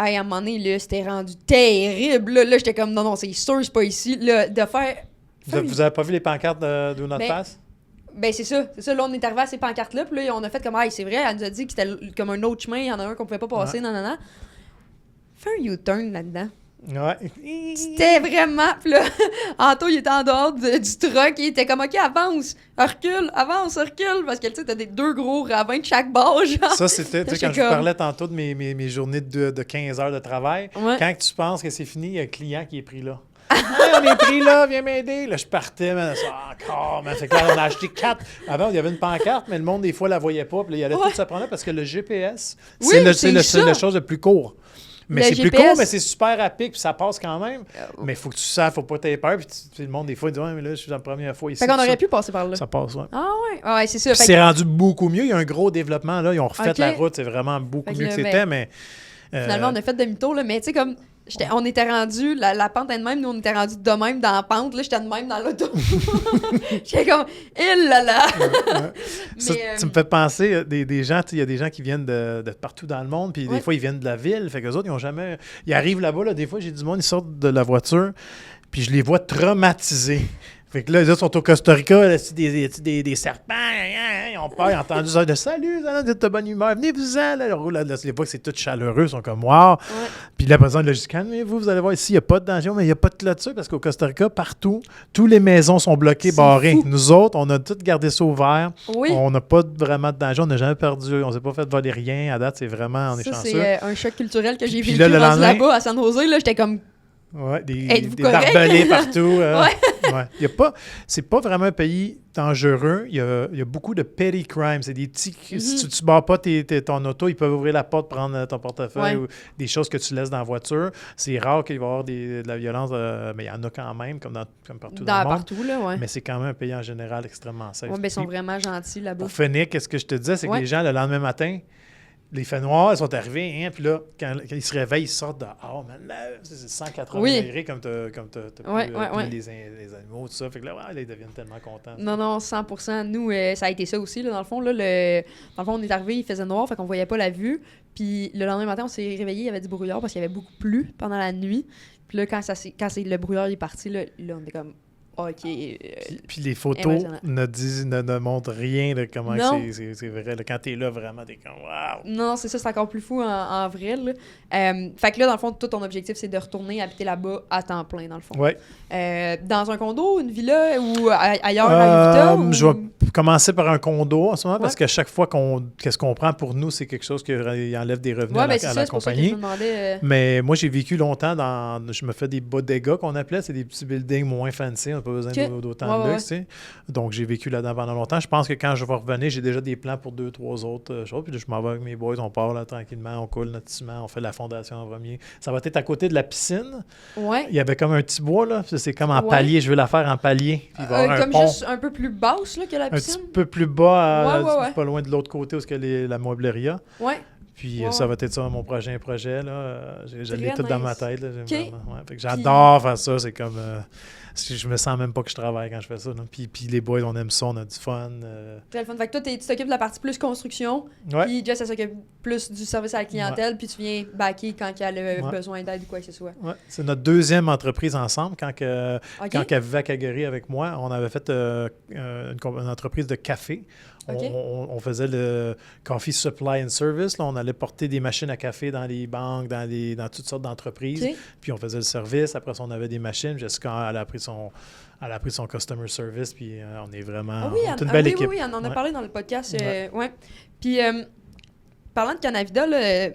Speaker 2: Hey, à un moment donné, là, c'était rendu terrible. Là, j'étais comme, non, c'est sûr, c'est pas ici. Là, de faire.
Speaker 3: Vous avez pas vu les pancartes de notre
Speaker 2: Ben,
Speaker 3: passe?
Speaker 2: Ben, c'est ça. Là, on est arrivé à ces pancartes-là. Puis là, on a fait comme, hey, c'est vrai, elle nous a dit que c'était comme un autre chemin. Il y en a un qu'on pouvait pas passer, non. Fais un U-turn là-dedans.
Speaker 3: Ouais.
Speaker 2: C'était vraiment. Puis là, Anto, il était en dehors du truck. Il était comme, OK, avance, recule. Parce que, tu sais, t'as deux gros ravins de chaque bord, genre.
Speaker 3: Ça, c'était, tu sais, quand je
Speaker 2: J'étais
Speaker 3: vous
Speaker 2: comme-
Speaker 3: parlais tantôt de mes journées de 15 heures de travail,
Speaker 2: Ouais.
Speaker 3: quand tu penses que c'est fini, il y a un client qui est pris là. Hey, on est pris là, viens m'aider. Là, je partais, mais encore, man. Fait que là, on a acheté 4. Avant, il y avait une pancarte, mais le monde, des fois, la voyait pas. Puis là, il allait
Speaker 2: Ouais.
Speaker 3: tout se prendre là parce que le GPS,
Speaker 2: Oui,
Speaker 3: c'est
Speaker 2: c'est
Speaker 3: la
Speaker 2: ça.
Speaker 3: chose le plus court. Mais
Speaker 2: Le
Speaker 3: c'est plus
Speaker 2: GPS.
Speaker 3: court, mais c'est super rapide, puis ça passe quand même. Mais il faut que tu saches, faut pas t'aies peur. Puis le monde, des fois, il dit ouais, mais là, je suis la première fois ici.
Speaker 2: Fait qu'on
Speaker 3: tout ça.
Speaker 2: aurait pu passer par là.
Speaker 3: Ça passe, ouais.
Speaker 2: Ah ouais? Ouais, c'est ça.
Speaker 3: Puis
Speaker 2: Fait
Speaker 3: c'est rendu beaucoup mieux. Il y a un gros développement, là. Ils ont refait
Speaker 2: Ok.
Speaker 3: la route. C'est vraiment beaucoup
Speaker 2: Fait que
Speaker 3: mieux que
Speaker 2: là,
Speaker 3: c'était, mais...
Speaker 2: finalement, on a fait demi-tour, là, mais tu sais, comme, on était rendu, la pente est de même, nous, on était rendu de même dans la pente, là, j'étais de même dans l'auto. J'étais comme, il là là!
Speaker 3: Ça,
Speaker 2: Mais,
Speaker 3: tu me fais penser, des gens, tu sais, il y a des gens qui viennent de partout dans le monde, puis
Speaker 2: Ouais.
Speaker 3: des fois, ils viennent de la ville, fait qu'eux autres, ils ont jamais... Ils arrivent là-bas, là, des fois, j'ai du monde, ils sortent de la voiture, puis je les vois traumatisés. Fait que là, les autres sont au Costa Rica, là, c'est des serpents, ils ont peur, ils ont entendu ça de « Salut, vous êtes de bonne humeur, venez-vous-en! » Là, les fois que c'est tout chaleureux, ils sont comme « Wow! » Puis la personne, là, je dis « Calmez-vous, vous allez voir, ici, il n'y a pas de danger, mais il n'y a pas de clôture, parce qu'au Costa Rica, partout, toutes les maisons sont bloquées,
Speaker 2: C'est
Speaker 3: barrées.
Speaker 2: fou.
Speaker 3: Nous autres, on a tout gardé ça ouvert.
Speaker 2: Oui.
Speaker 3: On n'a pas vraiment de danger, on n'a jamais perdu, on s'est pas fait voler rien. À date, c'est vraiment, on est
Speaker 2: Ça,
Speaker 3: chanceux.
Speaker 2: c'est un choc culturel que j'ai
Speaker 3: Puis
Speaker 2: vécu
Speaker 3: là, le
Speaker 2: rendu
Speaker 3: lendemain-
Speaker 2: là-bas à San Jose, là, j'étais comme,
Speaker 3: Ouais,
Speaker 2: Êtes-vous
Speaker 3: des
Speaker 2: correct?
Speaker 3: barbelés partout.
Speaker 2: Ouais.
Speaker 3: Ouais. Il y a pas, c'est pas vraiment un pays dangereux. Il y a beaucoup de petty crimes. C'est des petits. Si tu ne barres pas ton auto, ils peuvent ouvrir la porte, prendre ton portefeuille
Speaker 2: Ouais.
Speaker 3: ou des choses que tu laisses dans la voiture. C'est rare qu'il va y avoir de la violence, mais il y en a quand même, comme partout dans le monde.
Speaker 2: partout, là, ouais.
Speaker 3: Mais c'est quand même un pays en général extrêmement safe.
Speaker 2: Ouais, ben, ils sont
Speaker 3: Puis,
Speaker 2: vraiment gentils là-bas.
Speaker 3: pour finir, qu'est-ce que je te disais, c'est que
Speaker 2: Ouais.
Speaker 3: les gens, le lendemain matin, les faits noirs, ils sont arrivés, hein, puis là, quand ils se réveillent, ils sortent dehors, man, là, c'est 180
Speaker 2: Oui.
Speaker 3: degrés comme t'as
Speaker 2: Ouais,
Speaker 3: pu,
Speaker 2: ouais, ouais.
Speaker 3: les animaux, tout ça. Fait que là, ouais, là, ils deviennent tellement contents.
Speaker 2: Non, 100%. Nous, ça a été ça aussi, là, dans le fond. Là, dans le fond, on est arrivé, il faisait noir, fait qu'on voyait pas la vue. Puis le lendemain matin, on s'est réveillé, il y avait du brouillard parce qu'il y avait beaucoup plu pendant la nuit. Puis là, quand le brouillard est parti, là, on était comme, OK.
Speaker 3: Puis les photos
Speaker 2: Impressionnant.
Speaker 3: ne montrent rien de comment
Speaker 2: Non.
Speaker 3: c'est vrai. Là. Quand t'es là, vraiment, t'es comme, wow!
Speaker 2: Non, c'est ça, c'est encore plus fou en vrai. Là. Fait que là, dans le fond, tout ton objectif, c'est de retourner habiter là-bas à temps plein, dans le fond.
Speaker 3: Ouais.
Speaker 2: Dans un condo, une villa ou ailleurs à Utah?
Speaker 3: Je vais commencer par un condo en ce moment parce
Speaker 2: Ouais.
Speaker 3: qu'à chaque fois qu'est-ce qu'on prend pour nous, c'est quelque chose qui enlève des revenus
Speaker 2: Ouais,
Speaker 3: à
Speaker 2: ben c'est
Speaker 3: la
Speaker 2: ça, c'est pour ça que je
Speaker 3: compagnie.
Speaker 2: me demandais.
Speaker 3: Mais moi, j'ai vécu longtemps je me fais des bodegas qu'on appelait. C'est des petits buildings moins fancy. On n'a pas besoin
Speaker 2: Ok.
Speaker 3: d'autant de luxe. Tu sais. Donc, j'ai vécu là-dedans pendant longtemps. Je pense que quand je vais revenir, j'ai déjà des plans pour 2-3 autres choses. Puis là, je m'en vais avec mes boys. On part là, tranquillement. On coule notre ciment. On fait la fondation en premier. Ça va être à côté de la piscine.
Speaker 2: Ouais.
Speaker 3: Il y avait comme un petit bois. Là. C'est comme en
Speaker 2: Ouais.
Speaker 3: palier. Je veux la faire en palier. Puis il va y avoir un
Speaker 2: Comme
Speaker 3: pont
Speaker 2: juste un peu plus basse là, que la
Speaker 3: un
Speaker 2: piscine?
Speaker 3: petit peu plus bas,
Speaker 2: Ouais.
Speaker 3: pas loin de l'autre côté où est-ce que la moibleria.
Speaker 2: Ouais.
Speaker 3: Puis
Speaker 2: Ouais.
Speaker 3: ça va être ça, mon prochain projet. Là. Je l'ai
Speaker 2: Très
Speaker 3: tout dans
Speaker 2: nice.
Speaker 3: ma tête. Là. J'aime
Speaker 2: Ok.
Speaker 3: vraiment, ouais. Fait que j'adore faire ça. C'est comme... je me sens même pas que je travaille quand je fais ça. Là. Puis les boys, on aime ça, on a du fun.
Speaker 2: Très le fun. Fait que toi, tu t'occupes de la partie plus construction,
Speaker 3: Ouais.
Speaker 2: puis Jess, elle s'occupe plus du service à la clientèle, puis tu viens backer quand il y a le
Speaker 3: Ouais.
Speaker 2: besoin d'aide ou quoi que ce soit.
Speaker 3: Ouais. C'est notre deuxième entreprise ensemble. Quand
Speaker 2: OK?
Speaker 3: elle vivait à Calgary avec moi, on avait fait une entreprise de café.
Speaker 2: OK.
Speaker 3: On faisait le Coffee Supply and Service. Là. On allait porter des machines à café dans les banques, dans toutes sortes d'entreprises.
Speaker 2: OK.
Speaker 3: Puis on faisait le service. Après ça, on avait des machines. Jessica, elle a pris son customer service. Puis on est vraiment
Speaker 2: Ah oui,
Speaker 3: on est une belle équipe.
Speaker 2: oui, on en a
Speaker 3: Ouais.
Speaker 2: parlé dans le podcast.
Speaker 3: Ouais.
Speaker 2: Ouais. Puis, parlant de Canavida, là,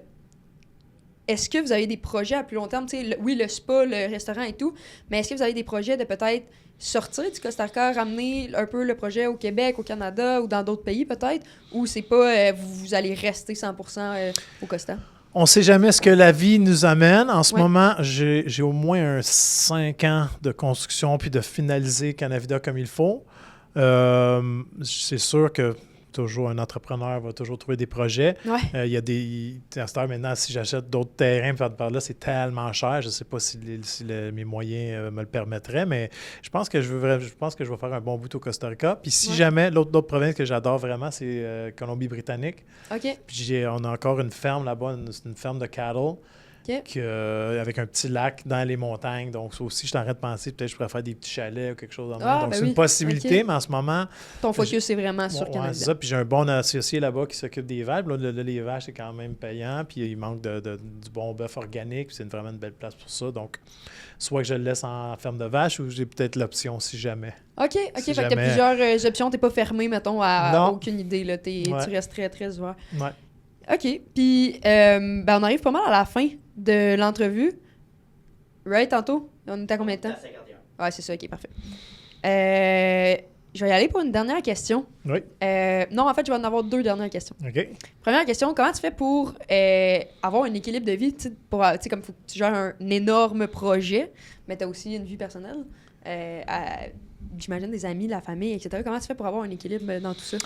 Speaker 2: est-ce que vous avez des projets à plus long terme? Oui, le spa, le restaurant et tout, mais est-ce que vous avez des projets de peut-être sortir du Costa Rica, ramener un peu le projet au Québec, au Canada ou dans d'autres pays peut-être? Ou c'est pas, vous allez rester 100% au Costa?
Speaker 3: On ne sait jamais ce que la vie nous amène. En ce
Speaker 2: Ouais.
Speaker 3: moment, j'ai au moins 5 ans de construction puis de finaliser Canavida comme il faut. C'est sûr que toujours un entrepreneur va toujours trouver des projets.
Speaker 2: Ouais.
Speaker 3: Il y a des... À cette heure, maintenant, si j'achète d'autres terrains par là, c'est tellement cher. Je ne sais pas si mes moyens me le permettraient, mais je pense que je vais faire un bon bout au Costa Rica. Puis si
Speaker 2: Ouais.
Speaker 3: jamais, l'autre province que j'adore vraiment, c'est Colombie-Britannique.
Speaker 2: OK.
Speaker 3: Puis on a encore une ferme là-bas, c'est une ferme de cattle.
Speaker 2: OK.
Speaker 3: Avec un petit lac dans les montagnes. Donc, ça aussi, je suis en train de penser, peut-être je pourrais faire des petits chalets ou quelque chose comme ça. Donc,
Speaker 2: ben
Speaker 3: c'est
Speaker 2: oui.
Speaker 3: une possibilité,
Speaker 2: OK.
Speaker 3: mais en ce moment,
Speaker 2: Ton focus, c'est vraiment sur
Speaker 3: ouais,
Speaker 2: Canada.
Speaker 3: c'est ça. Puis j'ai un bon associé là-bas qui s'occupe des vaches. Là, les vaches, c'est quand même payant. Puis il manque du bon bœuf organique. Puis c'est vraiment une belle place pour ça. Donc, soit que je le laisse en ferme de vaches ou j'ai peut-être l'option si jamais.
Speaker 2: OK.
Speaker 3: Si
Speaker 2: Fait qu'il y a
Speaker 3: jamais-
Speaker 2: plusieurs options. T'es pas fermé, mettons, à
Speaker 3: Non.
Speaker 2: aucune idée. Là. Tu
Speaker 3: Ouais.
Speaker 2: restes très, très ouvert.
Speaker 3: Ouais.
Speaker 2: OK. Puis, on arrive pas mal à la fin de l'entrevue. Right, tantôt? On était à combien de temps?
Speaker 4: 51.
Speaker 2: Ouais, c'est ça. OK, parfait. Je vais y aller pour une dernière question.
Speaker 3: Oui.
Speaker 2: Non, en fait, je vais en avoir 2 dernières questions.
Speaker 3: OK.
Speaker 2: Première question, comment tu fais pour avoir un équilibre de vie? Tu sais, comme faut que tu gères un énorme projet, mais tu as aussi une vie personnelle. J'imagine des amis, la famille, etc. Comment tu fais pour avoir un équilibre dans tout ça?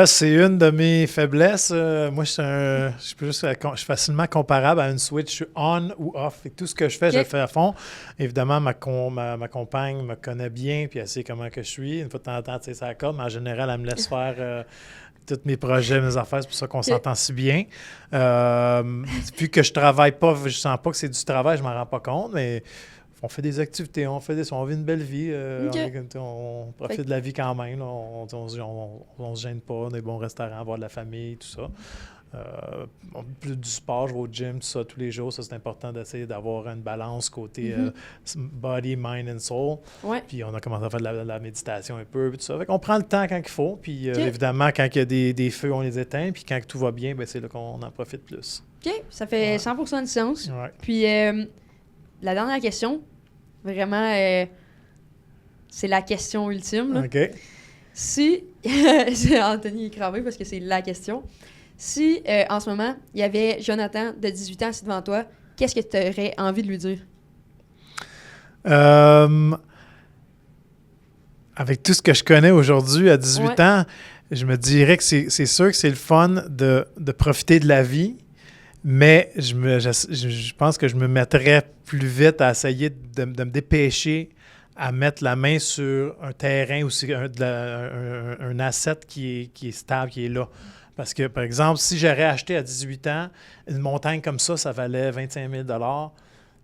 Speaker 3: C'est une de mes faiblesses. Moi, je suis facilement comparable à une switch. Je suis on ou off. Et tout ce que je fais, je le fais à fond. Évidemment, ma compagne me connaît bien, puis elle sait comment que je suis. Une fois de temps en temps, tu sais, ça accorde, mais en général, elle me laisse faire tous mes projets, mes affaires. C'est pour ça qu'on s'entend si bien. Puis que je travaille pas, je sens pas que c'est du travail, je m'en rends pas compte, mais on fait des activités, on vit une belle vie, on profite de la vie quand même, là, on se gêne pas, on a des bons restaurants, voir de la famille, tout ça. Plus du sport, je vais au gym, tout ça, tous les jours, ça c'est important d'essayer d'avoir une balance côté body, mind and soul.
Speaker 2: Ouais.
Speaker 3: Puis on a commencé à faire de la méditation un peu, puis tout ça. Fait qu'on prend le temps quand il faut, puis évidemment, quand il y a des feux, on les éteint, puis quand tout va bien, ben, c'est là qu'on en profite plus.
Speaker 2: OK, ça fait 100% de sens.
Speaker 3: Ouais.
Speaker 2: Puis, la dernière question, vraiment, c'est la question ultime. Là.
Speaker 3: OK.
Speaker 2: Si, c'est Anthony écravé parce que c'est la question. Si, en ce moment, il y avait Jonathan de 18 ans assis devant toi, qu'est-ce que tu aurais envie de lui dire?
Speaker 3: Avec tout ce que je connais aujourd'hui à 18 ans, je me dirais que c'est sûr que c'est le fun de profiter de la vie, mais je pense que je me mettrais plus vite à essayer de me dépêcher à mettre la main sur un terrain ou sur un asset qui est stable, qui est là. Parce que, par exemple, si j'aurais acheté à 18 ans une montagne comme ça valait 25 000 $.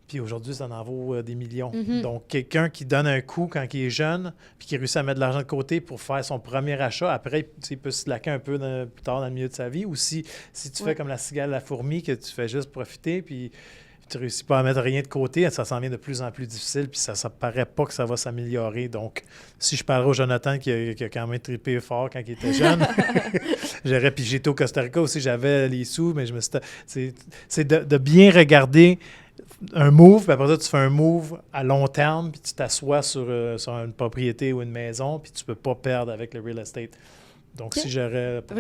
Speaker 3: Puis aujourd'hui, ça en vaut des millions.
Speaker 2: Mm-hmm.
Speaker 3: Donc, quelqu'un qui donne un coup quand il est jeune, puis qui réussit à mettre de l'argent de côté pour faire son premier achat, après, il peut se laquer un peu plus tard dans le milieu de sa vie. Ou si tu fais comme la cigale, la fourmi, que tu fais juste profiter, puis tu ne réussis pas à mettre rien de côté, ça s'en vient de plus en plus difficile, puis ça ne paraît pas que ça va s'améliorer. Donc, si je parlerais au Jonathan qui a quand même trippé fort quand il était jeune, puis j'étais au Costa Rica aussi, j'avais les sous, mais c'est de bien regarder un move, puis après ça, tu fais un move à long terme, puis tu t'assois sur une propriété ou une maison, puis tu ne peux pas perdre avec le real estate. Donc, si j'aurais, pour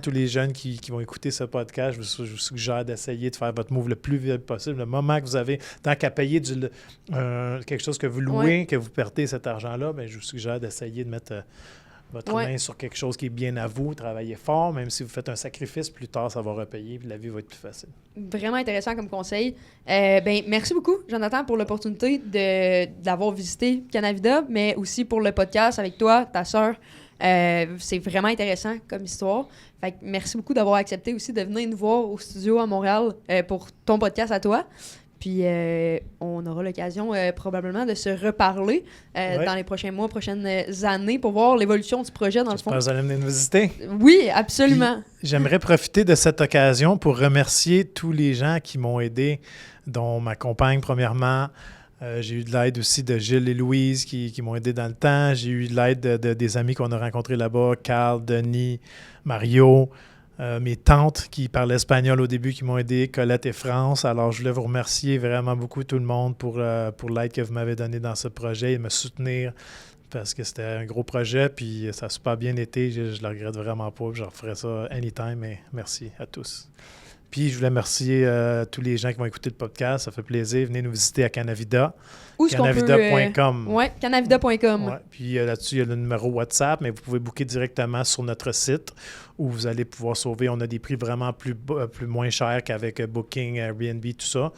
Speaker 3: tous les jeunes qui vont écouter ce podcast, je vous suggère d'essayer de faire votre move le plus vite possible. Le moment que vous avez, tant qu'à payer quelque chose que vous louez, que vous perdez cet argent-là, bien, je vous suggère d'essayer de mettre votre main sur quelque chose qui est bien à vous, travaillez fort, même si vous faites un sacrifice, plus tard, ça va repayer, puis la vie va être plus facile.
Speaker 2: Vraiment intéressant comme conseil. Merci beaucoup, Jonathan, pour l'opportunité d'avoir visité Canavida, mais aussi pour le podcast avec toi, ta sœur. C'est vraiment intéressant comme histoire. Fait que merci beaucoup d'avoir accepté aussi de venir nous voir au studio à Montréal pour ton podcast à toi. Puis on aura l'occasion probablement de se reparler dans les prochains mois, prochaines années pour voir l'évolution du projet dans le fond.
Speaker 3: Vous allez venir nous visiter.
Speaker 2: Oui, absolument.
Speaker 3: Puis, j'aimerais profiter de cette occasion pour remercier tous les gens qui m'ont aidé, dont ma compagne premièrement. J'ai eu de l'aide aussi de Gilles et Louise qui m'ont aidé dans le temps. J'ai eu de l'aide des amis qu'on a rencontrés là-bas, Carl, Denis, Mario. Mes tantes qui parlaient espagnol au début qui m'ont aidé, Colette et France. Alors, je voulais vous remercier vraiment beaucoup tout le monde pour l'aide que vous m'avez donnée dans ce projet et me soutenir parce que c'était un gros projet puis ça a super bien été. Je le regrette vraiment pas. Je referai ça anytime, mais merci à tous. Puis, je voulais remercier tous les gens qui vont écouter le podcast. Ça fait plaisir. Venez nous visiter à Canavida. Canavida.com.
Speaker 2: Oui, canavida.com.
Speaker 3: Ouais. Puis là-dessus, il y a le numéro WhatsApp, mais vous pouvez booker directement sur notre site où vous allez pouvoir sauver. On a des prix vraiment plus moins chers qu'avec Booking, Airbnb, tout ça.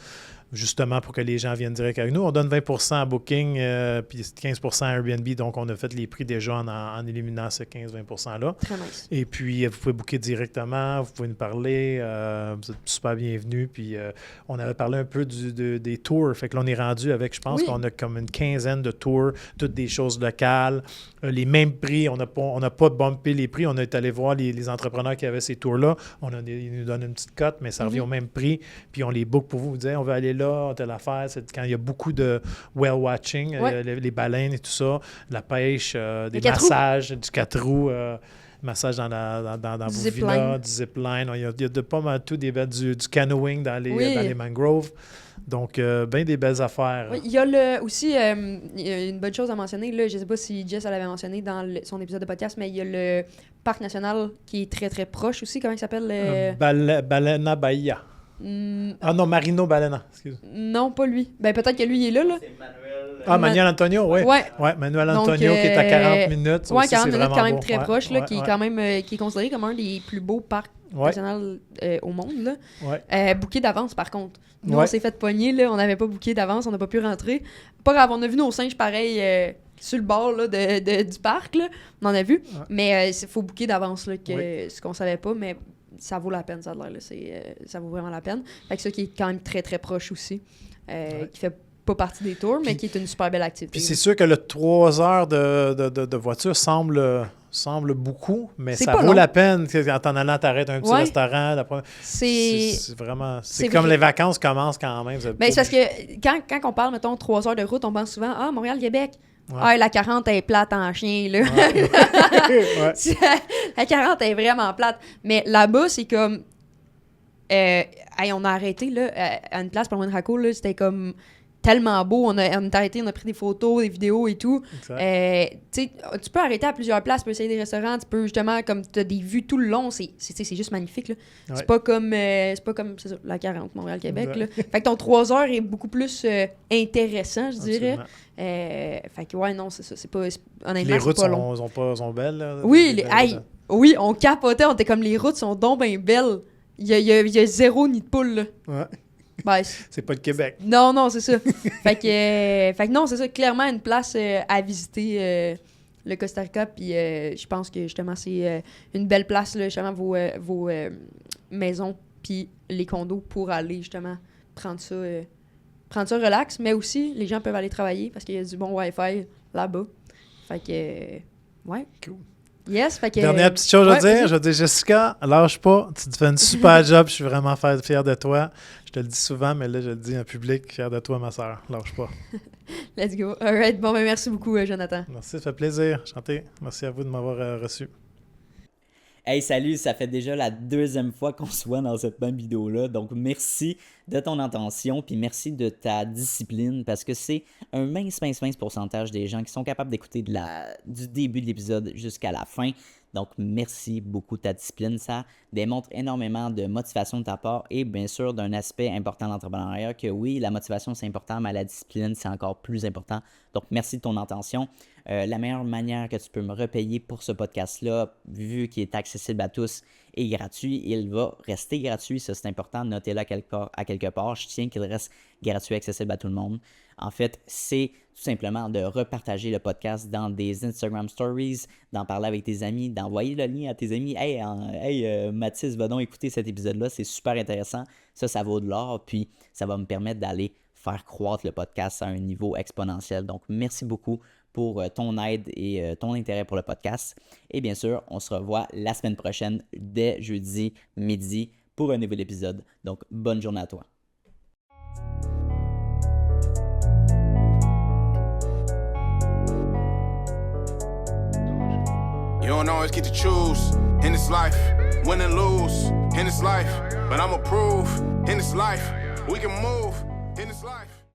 Speaker 3: Justement pour que les gens viennent direct avec nous. On donne 20% à Booking puis 15% à Airbnb. Donc, on a fait les prix déjà en éliminant ce 15-20%-là.
Speaker 2: Très nice.
Speaker 3: Et puis, vous pouvez booker directement. Vous pouvez nous parler. Vous êtes super bienvenus. Puis, on avait parlé un peu des tours. Fait que là, on est rendu avec, je pense qu'on a comme une quinzaine de tours, toutes des choses locales. Les mêmes prix. On n'a pas bumpé les prix. On est allé voir les entrepreneurs qui avaient ces tours-là. Ils nous donnent une petite cote, mais ça revient au même prix. Puis, on les book pour vous. Vous dites, on veut aller là, telle affaire. C'est quand il y a beaucoup de whale watching, les baleines et tout ça, de la pêche, des massages, du 4 roues, massage dans vos villas, du zipline. Il y a de pas mal tout, du canoeing dans les mangroves. Donc, bien des belles affaires.
Speaker 2: Oui, il y a aussi il y a une bonne chose à mentionner. Là, je ne sais pas si Jess l'avait mentionné dans son épisode de podcast, mais il y a le parc national qui est très, très proche aussi. Comment il s'appelle?
Speaker 3: Balena Bahia. Ah non, Marino Balena. Excuse.
Speaker 2: Non, pas lui. Ben, peut-être que lui, il est là. C'est
Speaker 3: Manuel. Manuel Antonio, oui. Ouais, Manuel Antonio qui est à 40 minutes.
Speaker 2: Oui, 40 minutes, quand même
Speaker 3: beau.
Speaker 2: très proche, là, qui est quand même qui est considéré comme un des plus beaux parcs nationaux au monde. Là. Booké d'avance, par contre. Nous, on s'est fait pogner, là, on n'avait pas booké d'avance, on n'a pas pu rentrer. Pas grave, on a vu nos singes pareil sur le bord là, du parc, là. On en a vu. Ouais. Mais il faut booker d'avance, là, ce qu'on savait pas, mais ça vaut la peine, ça a l'air, là. Ça vaut vraiment la peine. Fait que ça qui est quand même très, très proche aussi, qui fait pas partie des tours, mais qui est une super belle activité.
Speaker 3: Puis c'est sûr que le 3 heures de voiture semble beaucoup, mais ça vaut la peine. En t'en allant, t'arrêtes un petit restaurant. C'est vraiment... C'est comme les vacances commencent quand même.
Speaker 2: Ben, c'est parce que quand on parle, mettons, 3 heures de route, on pense souvent « Ah, Montréal-Québec ». Ouais. La 40 est plate en chien, là. Ouais. La 40 est vraiment plate. Mais là-bas, c'est comme... on a arrêté, là, à une place pas loin de Raco, là, c'était comme... tellement beau, on est arrêté, on a pris des photos, des vidéos et tout. Tu peux arrêter à plusieurs places, tu peux essayer des restaurants, tu peux justement, comme tu as des vues tout le long, c'est juste magnifique. Là. Ouais. C'est pas comme c'est ça, la 40 Montréal-Québec. Là. Fait que ton 3 heures est beaucoup plus intéressant, je dirais. Fait que ouais, non, c'est ça. C'est pas, honnêtement,
Speaker 3: les routes
Speaker 2: c'est pas long.
Speaker 3: sont belles. Là,
Speaker 2: oui, on capotait, on était comme les routes sont donc bien belles. Il y a zéro nid de poule. Là.
Speaker 3: Ouais.
Speaker 2: Ben,
Speaker 3: c'est pas le Québec.
Speaker 2: Non, c'est ça. fait que non, c'est ça. Clairement, une place à visiter, le Costa Rica. Puis je pense que justement, c'est une belle place, là, justement, vos maisons puis les condos pour aller justement prendre ça relax. Mais aussi, les gens peuvent aller travailler parce qu'il y a du bon Wi-Fi là-bas. Fait que, ouais.
Speaker 3: Cool.
Speaker 2: Yes, fait que...
Speaker 3: Dernière petite chose à dire. Je vais dire, Jessica, lâche pas. Tu fais une super job. Je suis vraiment fier de toi. Je te le dis souvent, mais là, je le dis en public. Fier de toi, ma sœur. Lâche pas.
Speaker 2: Let's go. All right. Bon, ben merci beaucoup, Jonathan.
Speaker 3: Merci, ça fait plaisir. Chanté. Merci à vous de m'avoir reçu.
Speaker 4: Hey, salut, ça fait déjà la 2e fois qu'on se voit dans cette même vidéo-là. Donc, merci de ton attention, puis merci de ta discipline, parce que c'est un mince pourcentage des gens qui sont capables d'écouter du début de l'épisode jusqu'à la fin. Donc, merci beaucoup de ta discipline. Ça démontre énormément de motivation de ta part et bien sûr d'un aspect important de l'entrepreneuriat que oui, la motivation c'est important, mais la discipline c'est encore plus important. Donc, merci de ton attention. La meilleure manière que tu peux me repayer pour ce podcast-là, vu qu'il est accessible à tous et gratuit, il va rester gratuit. Ça, c'est important. Notez-le à quelque part. Je tiens qu'il reste gratuit, accessible à tout le monde. En fait, c'est tout simplement de repartager le podcast dans des Instagram Stories, d'en parler avec tes amis, d'envoyer le lien à tes amis. Hey, Mathis, va donc écouter cet épisode-là, c'est super intéressant. Ça vaut de l'or, puis ça va me permettre d'aller faire croître le podcast à un niveau exponentiel. Donc, merci beaucoup pour ton aide et ton intérêt pour le podcast. Et bien sûr, on se revoit la semaine prochaine, dès jeudi midi, pour un nouvel épisode. Donc, bonne journée à toi.
Speaker 1: You don't always get to choose in this life, win and lose in this life. But I'ma prove in this life, we can move in this life.